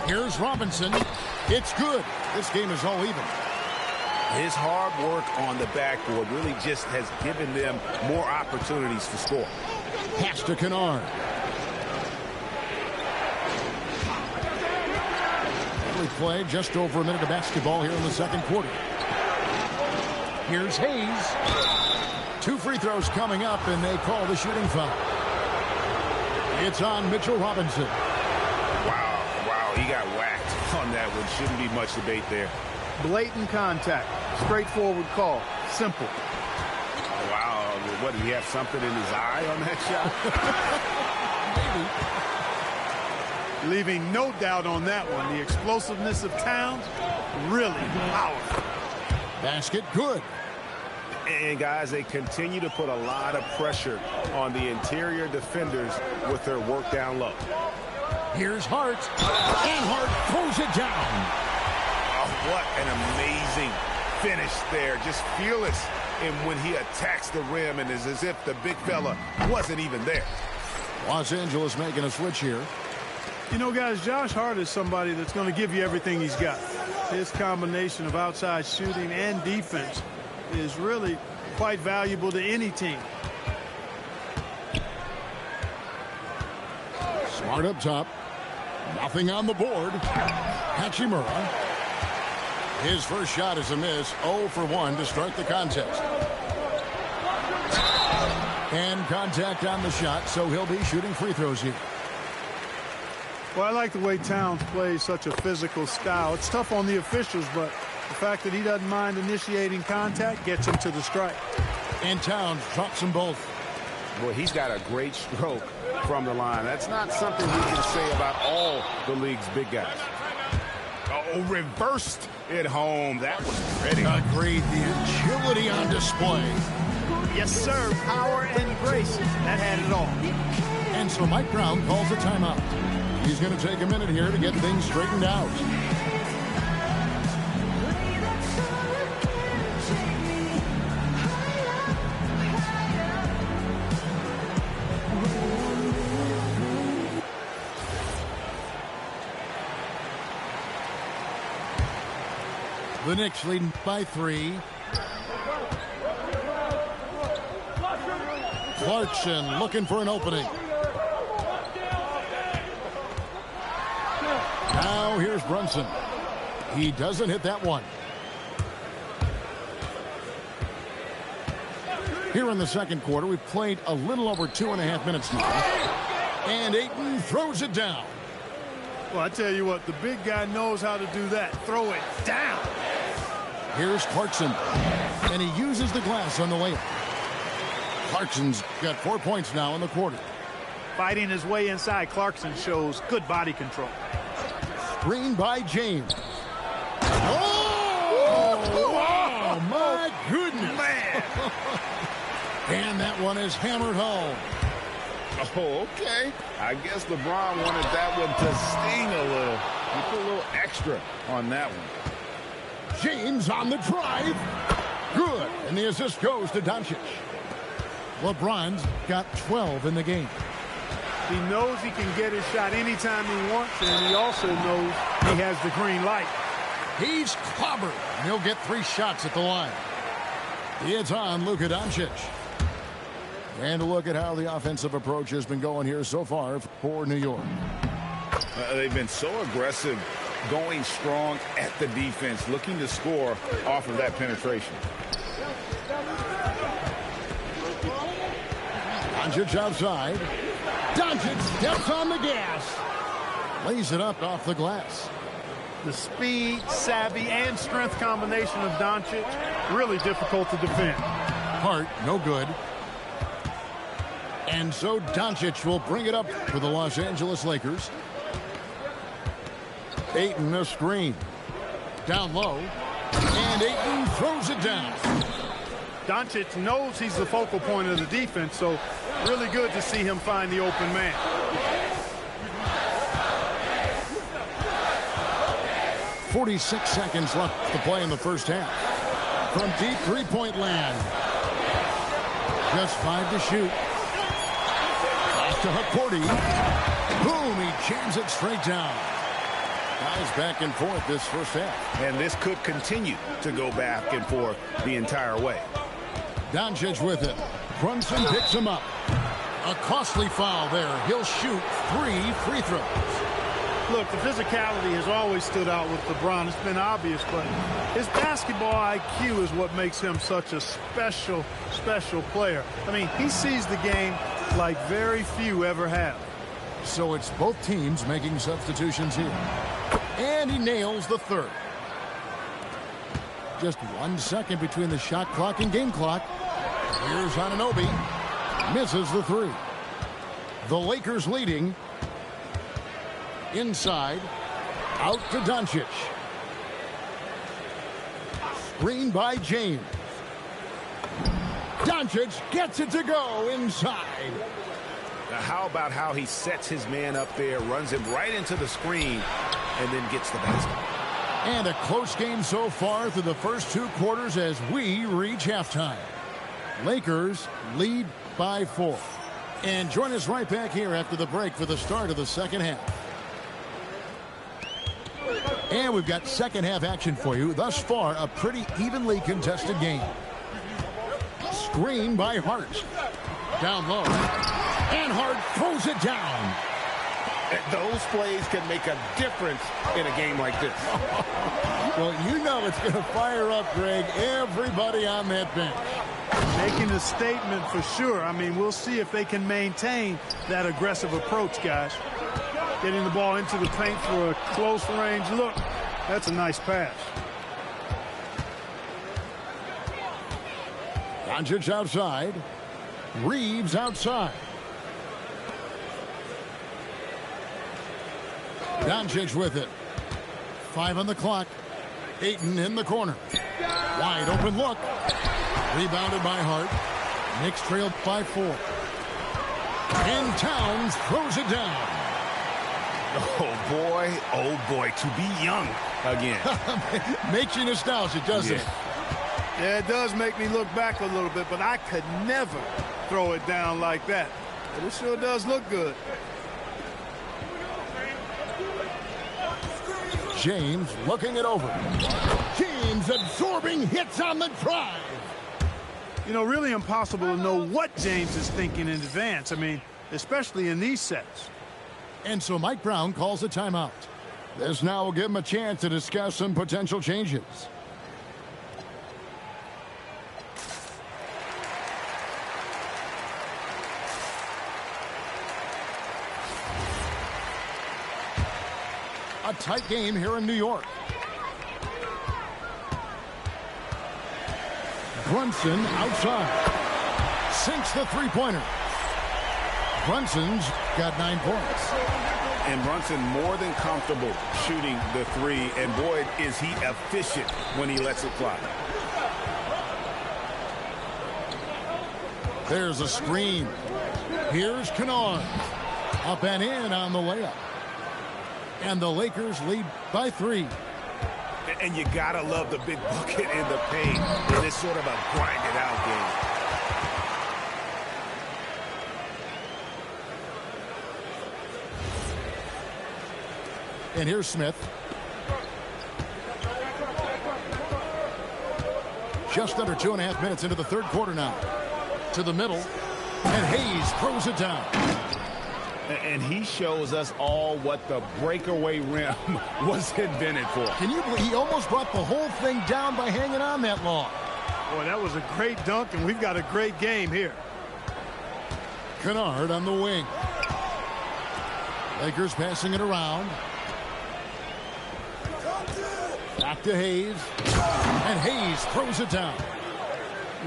Here's Robinson. It's good. This game is all even. His hard work on the backboard really just has given them more opportunities to score. Pass to Kennard. We played just over a minute of basketball here in the second quarter. Here's Hayes. 2 free throws coming up, and they call the shooting foul. It's on Mitchell Robinson. Wow, he got whacked on that one. Shouldn't be much debate there. Blatant contact. Straightforward call. Simple. Wow, what, did he have something in his eye on that shot? Maybe. Leaving no doubt on that one. The explosiveness of Towns, really powerful. Basket good. And guys, they continue to put a lot of pressure on the interior defenders with their work down low. Here's Hart. And Hart throws it down. Oh, what an amazing finish there. Just fearless. And when he attacks the rim, and it's as if the big fella wasn't even there. Los Angeles making a switch here. You know, guys, Josh Hart is somebody that's going to give you everything he's got. His combination of outside shooting and defense is really quite valuable to any team. Smart up top. Nothing on the board. Hachimura. His first shot is a miss. 0 for 1 to start the contest. And contact on the shot, so he'll be shooting free throws here. Well, I like the way Towns plays such a physical style. It's tough on the officials, but the fact that he doesn't mind initiating contact gets him to the strike. And Towns drops them both. Boy, he's got a great stroke from the line. That's not something we can say about all the league's big guys. Oh, reversed it home. That was pretty. Agreed. The agility on display. Yes, sir. Power and grace. That had it all. And so Mike Brown calls a timeout. He's going to take a minute here to get things straightened out. The Knicks leading by 3. Clarkson looking for an opening. Now here's Brunson. He doesn't hit that one. Here in the second quarter, we've played a little over 2.5 minutes now. And Ayton throws it down. Well, I tell you what, the big guy knows how to do that. Throw it down. Here's Clarkson. And he uses the glass on the layup. Clarkson's got 4 points now in the quarter. Fighting his way inside, Clarkson shows good body control. Screen by James. Oh, my goodness. Man. And that one is hammered home. Oh, okay. I guess LeBron wanted that one to sting a little. He put a little extra on that one. James on the drive. Good. And the assist goes to Doncic. LeBron's got 12 in the game. He knows he can get his shot anytime he wants, and he also knows he has the green light. He's clobbered, and he'll get 3 shots at the line. It's on Luka Doncic. And a look at how the offensive approach has been going here so far for New York. They've been so aggressive, going strong at the defense, looking to score off of that penetration. Doncic outside. Doncic steps on the gas. Lays it up off the glass. The speed, savvy, and strength combination of Doncic, really difficult to defend. Hart, no good. And so Doncic will bring it up for the Los Angeles Lakers. Ayton a screen. Down low. And Ayton throws it down. Doncic knows he's the focal point of the defense, so really good to see him find the open man. .46 seconds left to play in the first half. From deep three-point land. Just 5 to shoot. Off to Hakordi. Boom, he jams it straight down. Guys back and forth this first half. And this could continue to go back and forth the entire way. Doncic with it. Brunson picks him up. A costly foul there. He'll shoot 3 free throws. Look, the physicality has always stood out with LeBron. It's been obvious, but his basketball IQ is what makes him such a special player. I mean, he sees the game like very few ever have. So it's both teams making substitutions here. And he nails the third. Just 1 second between the shot clock and game clock. Here's Anunoby. Misses the 3. The Lakers leading. Inside. Out to Doncic. Screen by James. Doncic gets it to go inside. Now, how about how he sets his man up there, runs him right into the screen, and then gets the basket. And a close game so far through the first 2 quarters as we reach halftime. Lakers lead by 4. And join us right back here after the break for the start of the second half. And we've got second half action for you. Thus far, a pretty evenly contested game. Screen by Hart. Down low. And Hart throws it down. Those plays can make a difference in a game like this. Well, you know it's going to fire up, Greg, everybody on that bench. Making a statement for sure. I mean, we'll see if they can maintain that aggressive approach, guys. Getting the ball into the paint for a close range look. That's a nice pass. Doncic outside. Reeves outside. Doncic with it. 5 on the clock. Ayton in the corner. Wide open look. Rebounded by Hart. Knicks trailed by 4. And Towns throws it down. Oh boy, to be young again. Makes you nostalgic, doesn't it? Yeah, it does make me look back a little bit, but I could never throw it down like that. But it sure does look good. James looking it over. James absorbing hits on the drive. You know, really impossible to know what James is thinking in advance. I mean, especially in these sets. And so Mike Brown calls a timeout. This now will give him a chance to discuss some potential changes. A tight game here in New York. Brunson outside. Sinks the three-pointer. Brunson's got 9 points. And Brunson more than comfortable shooting the three. And boy, is he efficient when he lets it fly. There's a screen. Here's Kennard. Up and in on the layup. And the Lakers lead by 3. And you gotta love the big bucket in the paint in this sort of a grind-it-out game. And here's Smith. Just under 2.5 minutes into the third quarter now. To the middle. And Hayes throws it down. And he shows us all what the breakaway rim was invented for. Can you believe he almost brought the whole thing down by hanging on that long? Boy, that was a great dunk, and we've got a great game here. Kennard on the wing. Lakers passing it around. Back to Hayes. And Hayes throws it down.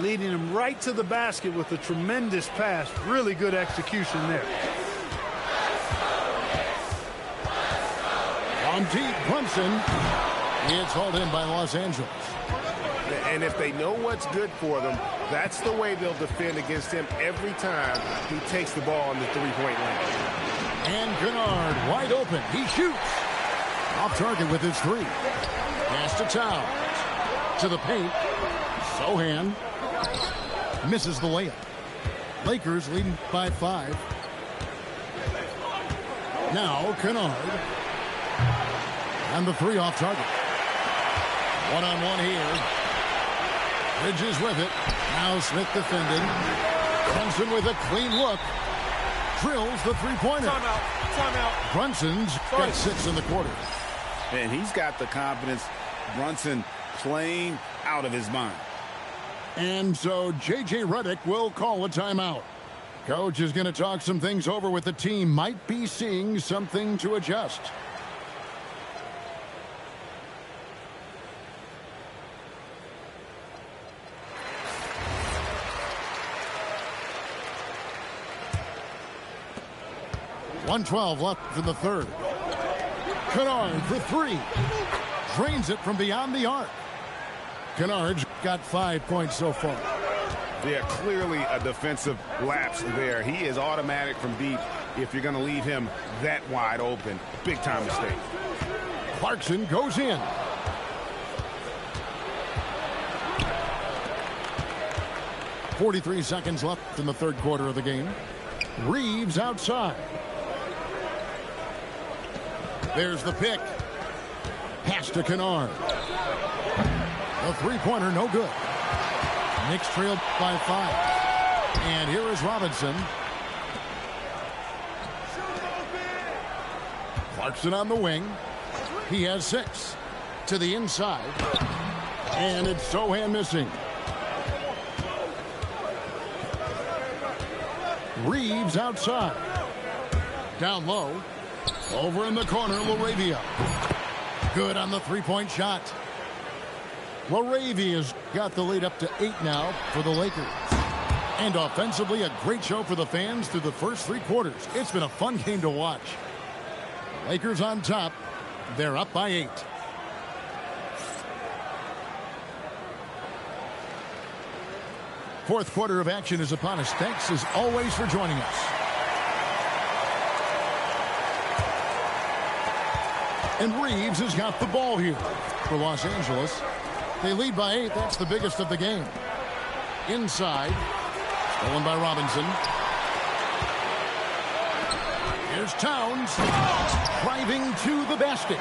Leading him right to the basket with a tremendous pass. Really good execution there. On deep, Brunson. It's hauled in by Los Angeles. And if they know what's good for them, that's the way they'll defend against him every time he takes the ball in the three-point line. And Kennard wide open. He shoots. Off target with his 3. Pass to Towns. To the paint. Sohan misses the layup. Lakers leading by 5. Now Kennard. And the 3 off target. One-on-one here. Bridges with it. Now Smith defending. Brunson with a clean look. Drills the three-pointer. Timeout. Brunson's got 6 in the quarter. And he's got the confidence. Brunson playing out of his mind. And so J.J. Redick will call a timeout. Coach is going to talk some things over with the team. Might be seeing something to adjust. .112 left in the third. Kennard for 3. Drains it from beyond the arc. Kennard's got 5 points so far. Yeah, clearly a defensive lapse there. He is automatic from deep if you're going to leave him that wide open. Big time mistake. Clarkson goes in. .43 seconds left in the third quarter of the game. Reeves outside. There's the pick. Pass to Kennard. The three-pointer, no good. Knicks trailed by 5. And here is Robinson. Clarkson on the wing. He has 6. To the inside. And it's Sohan missing. Reeves outside. Down low. Over in the corner, LaRavia. Good on the three-point shot. LaRavia's got the lead up to 8 now for the Lakers. And offensively, a great show for the fans through the first 3 quarters. It's been a fun game to watch. Lakers on top. They're up by 8. Fourth quarter of action is upon us. Thanks as always for joining us. And Reeves has got the ball here for Los Angeles. They lead by 8. That's the biggest of the game. Inside. Stolen by Robinson. Here's Towns. Driving to the basket.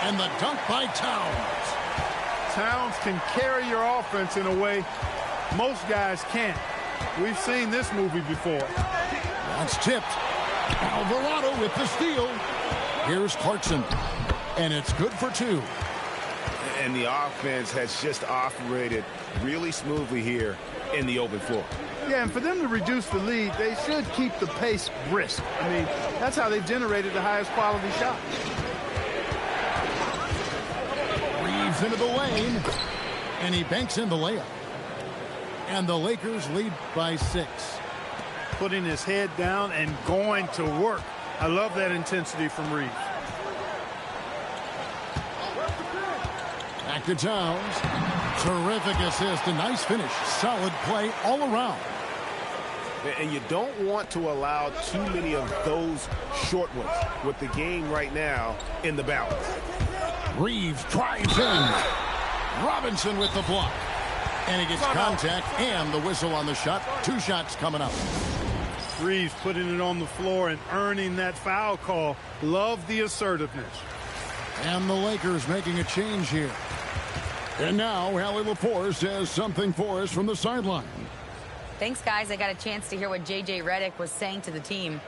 And the dunk by Towns. Towns can carry your offense in a way most guys can't. We've seen this movie before. That's tipped. Alvarado with the steal. Here's Clarkson. And it's good for 2. And the offense has just operated really smoothly here in the open floor. Yeah, and for them to reduce the lead, they should keep the pace brisk. I mean, that's how they've generated the highest quality shots. Reeves into the lane. And he banks in the layup. And the Lakers lead by 6. Putting his head down and going to work. I love that intensity from Reeves. Back to Towns. Terrific assist. A nice finish. Solid play all around. And you don't want to allow too many of those short ones with the game right now in the balance. Reeves drives in. Robinson with the block. And he gets contact and the whistle on the shot. 2 shots coming up. Reeves putting it on the floor and earning that foul call. Love the assertiveness. And the Lakers making a change here. And now Allie Lepore says something for us from the sideline. Thanks, guys. I got a chance to hear what J.J. Redick was saying to the team.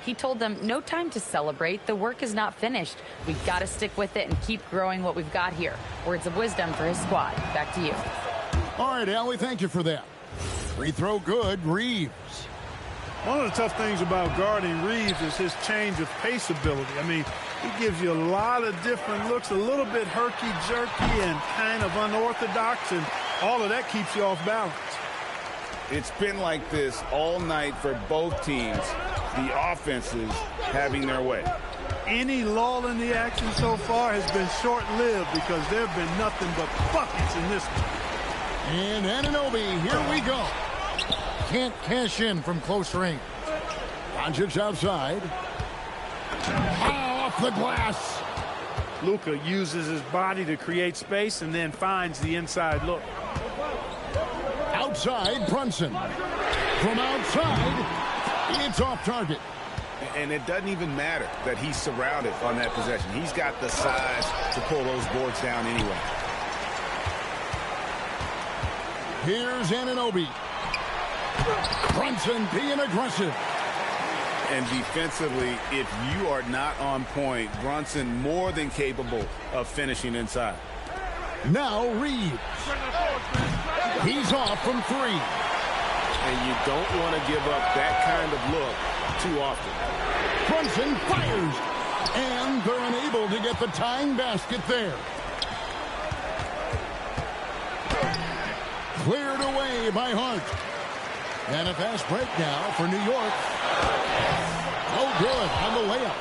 He told them, no time to celebrate. The work is not finished. We've got to stick with it and keep growing what we've got here. Words of wisdom for his squad. Back to you. All right, Allie, thank you for that. Free throw good. Reeves. One of the tough things about guarding Reeves is his change of pace ability. I mean, he gives you a lot of different looks, a little bit herky-jerky and kind of unorthodox, and all of that keeps you off balance. It's been like this all night for both teams. The offenses having their way. Any lull in the action so far has been short-lived because there have been nothing but buckets in this one. And Anunoby, here we go. Can't cash in from close range. Doncic outside. Off the glass. Luka uses his body to create space and then finds the inside look. Outside, Brunson. From outside, it's off target. And it doesn't even matter that he's surrounded on that possession. He's got the size to pull those boards down anyway. Here's Anunoby. Brunson being aggressive. And defensively, if you are not on point, Brunson more than capable of finishing inside. Now Reeves. He's off from 3. And you don't want to give up that kind of look too often. Brunson fires. And they're unable to get the tying basket there. Cleared away by Hart. And a fast break now for New York. Oh, good on the layup.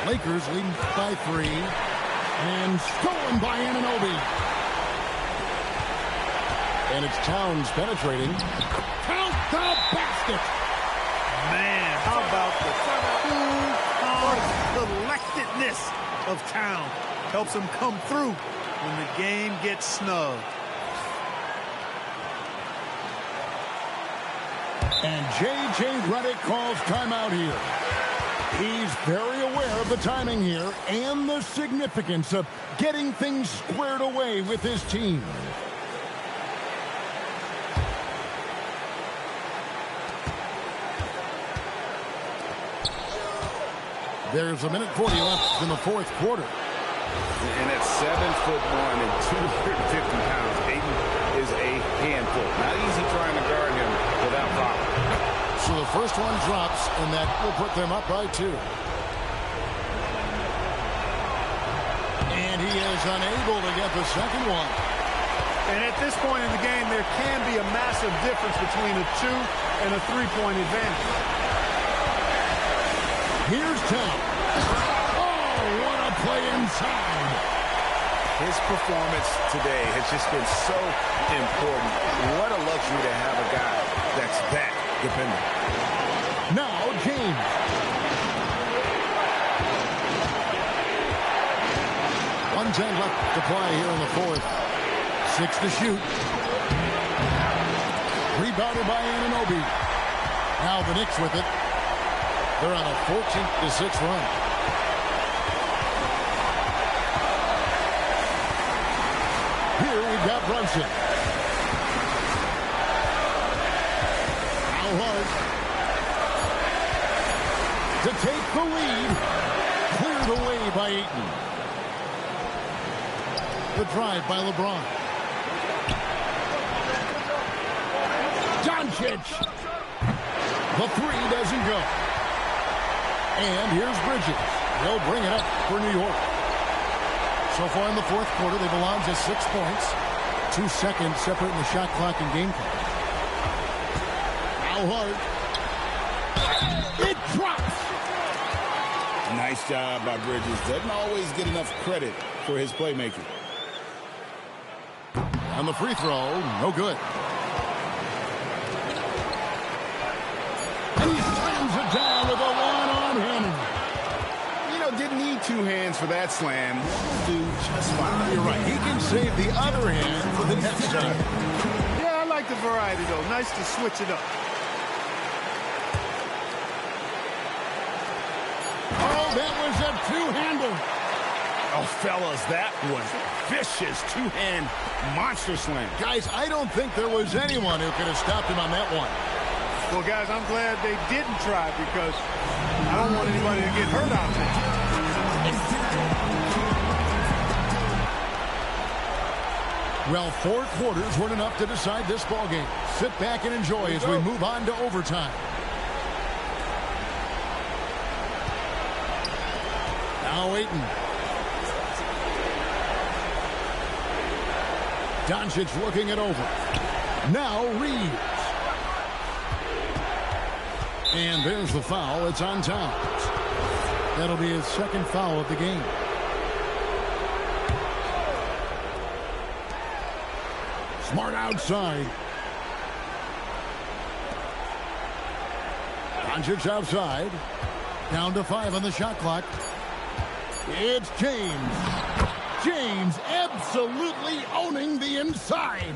Lakers leading by 3. And stolen by Anunoby. And it's Towns penetrating. Count the basket. Man, how about the cool, collectedness of Towns. Helps him come through when the game gets snug. And J.J. Redick calls timeout here. He's very aware of the timing here and the significance of getting things squared away with his team. There's a minute 40 left in the 4th quarter. And at 7'1" and 250 pounds, Ayton is a handful. Not easy trying to guard him without problem. So the first one drops, and that will put them up by 2. And he is unable to get the second one. And at this point in the game, there can be a massive difference between a 2 and a 3-point advantage. Here's Towns. Oh, what a play inside. His performance today has just been so important. What a luxury to have a guy that's that dependent. Now James. .110 left to play here in the 4th. 6 to shoot. Rebounded by Anunoby. Now the Knicks with it. They're on a 14-6 run. Here we've got Brunson. Now Hart. To take the lead. Cleared away by Ayton. The drive by LeBron. Doncic. The 3 doesn't go. And here's Bridges. They'll bring it up for New York. So far in the 4th quarter, they belong to 6 points. 2 seconds separating the shot clock and game clock. Now Hart. It drops. Nice job by Bridges. Doesn't always get enough credit for his playmaking. On the free throw, no good. And he slams it down with a one-on-hand. You know, didn't need two hands for that slam. Do just fine. You're right. He can save the other hand for the next time. Yeah, I like the variety, though. Nice to switch it up. Oh, that was a two-hander. Oh, fellas, that was vicious two-hand monster slam. Guys, I don't think there was anyone who could have stopped him on that one. Well, guys, I'm glad they didn't try because I don't want anybody to get hurt out there. Well, 4 quarters weren't enough to decide this ballgame. Sit back and enjoy as we move on to overtime. Now Ayton. Doncic looking it over. Now Reeves. And there's the foul. It's on Towns. That'll be his second foul of the game. Smart outside. Doncic outside. Down to 5 on the shot clock. It's James. James absolutely owning the inside.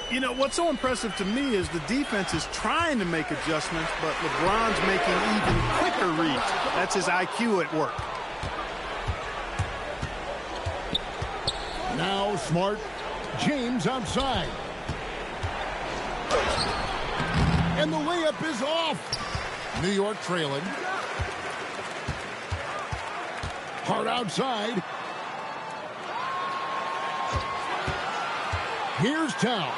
You know, what's so impressive to me is the defense is trying to make adjustments, but LeBron's making even quicker reads. That's his IQ at work. Now Smart. James outside. And the layup is off. New York trailing. Hart outside. Here's Towns.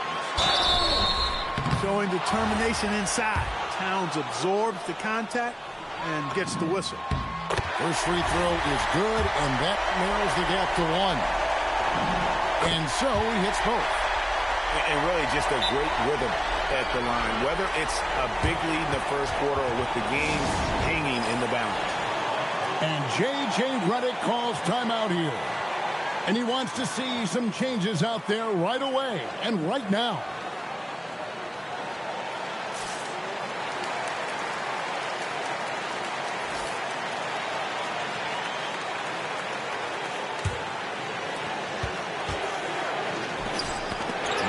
Showing determination inside. Towns absorbs the contact and gets the whistle. First free throw is good, and that narrows the gap to 1. And so he hits both. And really just a great rhythm at the line, whether it's a big lead in the first quarter or with the game hanging in the balance. And J.J. Redick calls timeout here. And he wants to see some changes out there right away and right now.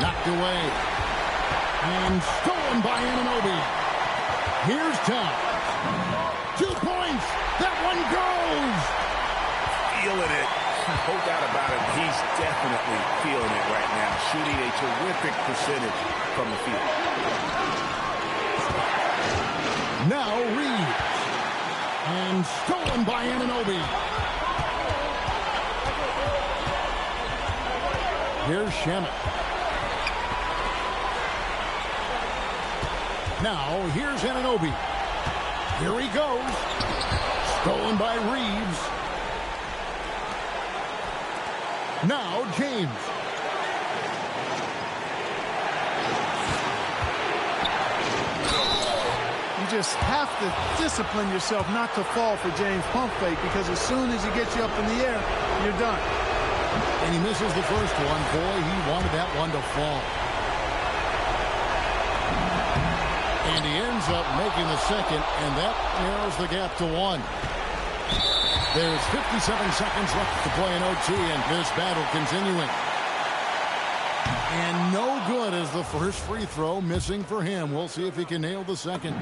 Knocked away. And stolen by Anunoby. Here's Towns. 2 points. That one goes. Feeling it. No doubt about it. He's definitely feeling it right now. Shooting a terrific percentage from the field. Now Reeves. And stolen by Anunoby. Here's Shamet. Now here's Anunoby. Here he goes. Stolen by Reeves. Now James. You just have to discipline yourself not to fall for James pump fake, because as soon as he gets you up in the air, you're done. And he misses the first one. Boy, he wanted that one to fall. And he ends up making the second, and that narrows the gap to 1. There's 57 seconds left to play in OT, and this battle continuing. And no good as the first free throw missing for him. We'll see if he can nail the second.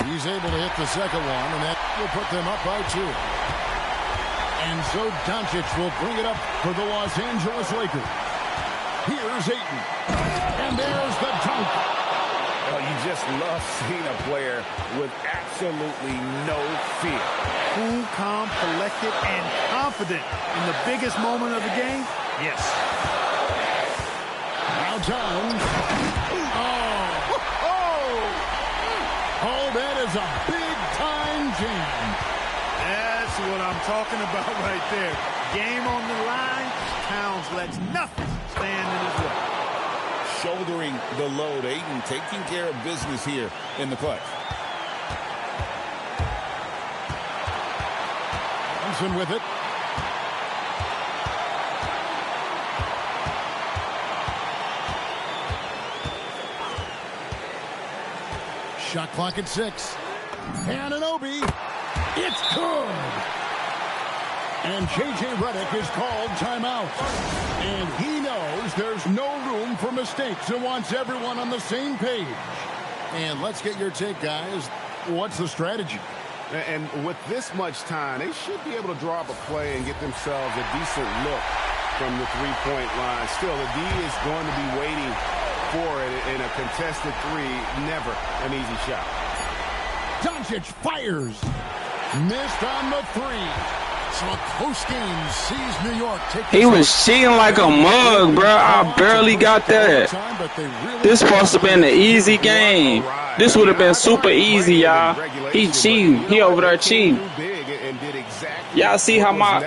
He's able to hit the second one, and that will put them up by 2. And so Doncic will bring it up for the Los Angeles Lakers. Here's Ayton. And there's the dunk. Well, you just love seeing a player with absolutely no fear. Cool, calm, collected, and confident in the biggest moment of the game? Yes. Now Towns. Oh, that is a big-time jam. That's what I'm talking about right there. Game on the line. Towns lets nothing stand in his way. shouldering the load. Ayton taking care of business here in the clutch. Thompson with it. Shot clock at 6. Anunoby. It's good. And J.J. Redick is called timeout. And he knows there's no room for mistakes and wants everyone on the same page. And let's get your take, guys. What's the strategy? And with this much time, they should be able to draw up a play and get themselves a decent look from the three-point line. Still, the D is going to be waiting for it in a contested three. Never an easy shot. Doncic fires. Missed on the three. So a close game sees New York take. He was cheating like a mug, bro. I barely got that. This supposed to have been an easy game. This would have been super easy, y'all. He cheating. He over there cheating. Y'all see how my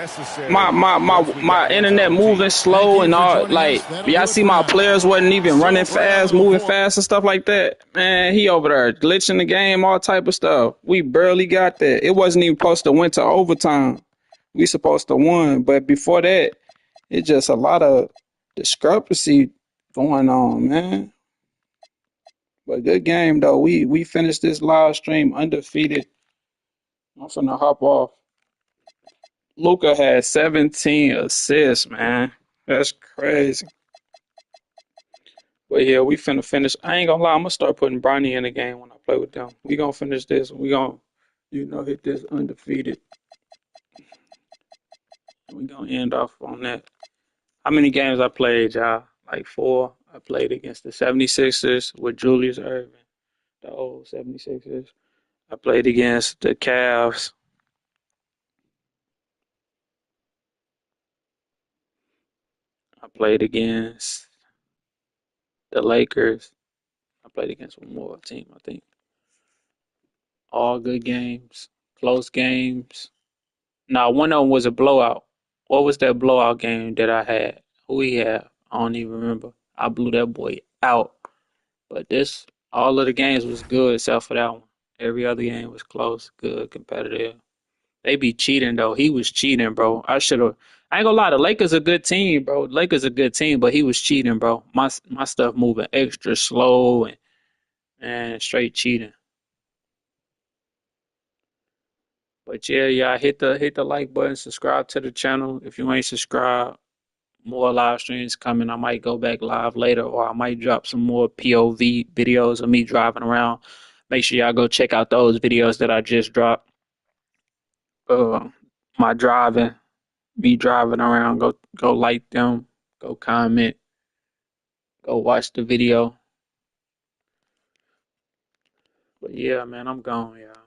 internet moving slow and all, like, y'all see my players wasn't even running fast, moving fast and stuff like that. Man, he over there glitching the game, all type of stuff. We barely got that. It wasn't even supposed to went to overtime. We supposed to won, but before that, it's just a lot of discrepancy going on, man. But good game though. We finished this live stream undefeated. I'm finna hop off. Luka had 17 assists, man. That's crazy. But yeah, we finna finish. I ain't gonna lie, I'm gonna start putting Bronny in the game when I play with them. We gonna finish this. We gonna, hit this undefeated. We gonna end off on that. How many games I played, y'all? Like 4. I played against the 76ers with Julius Erving, the old 76ers. I played against the Cavs. I played against the Lakers. I played against one more team, I think. All good games, close games. Now, one of them was a blowout. What was that blowout game that I had? Who we had? I don't even remember. I blew that boy out. But all of the games was good except for that one. Every other game was close, good, competitive. They be cheating, though. He was cheating, bro. I ain't gonna lie, the Lakers a good team, bro. Lakers a good team, but he was cheating, bro. My stuff moving extra slow and straight cheating. But yeah, hit the like button, subscribe to the channel. If you ain't subscribed, more live streams coming. I might go back live later, or I might drop some more POV videos of me driving around. Make sure y'all go check out those videos that I just dropped. My driving, me driving around. Go like them, go comment, go watch the video. But yeah, man, I'm gone, y'all.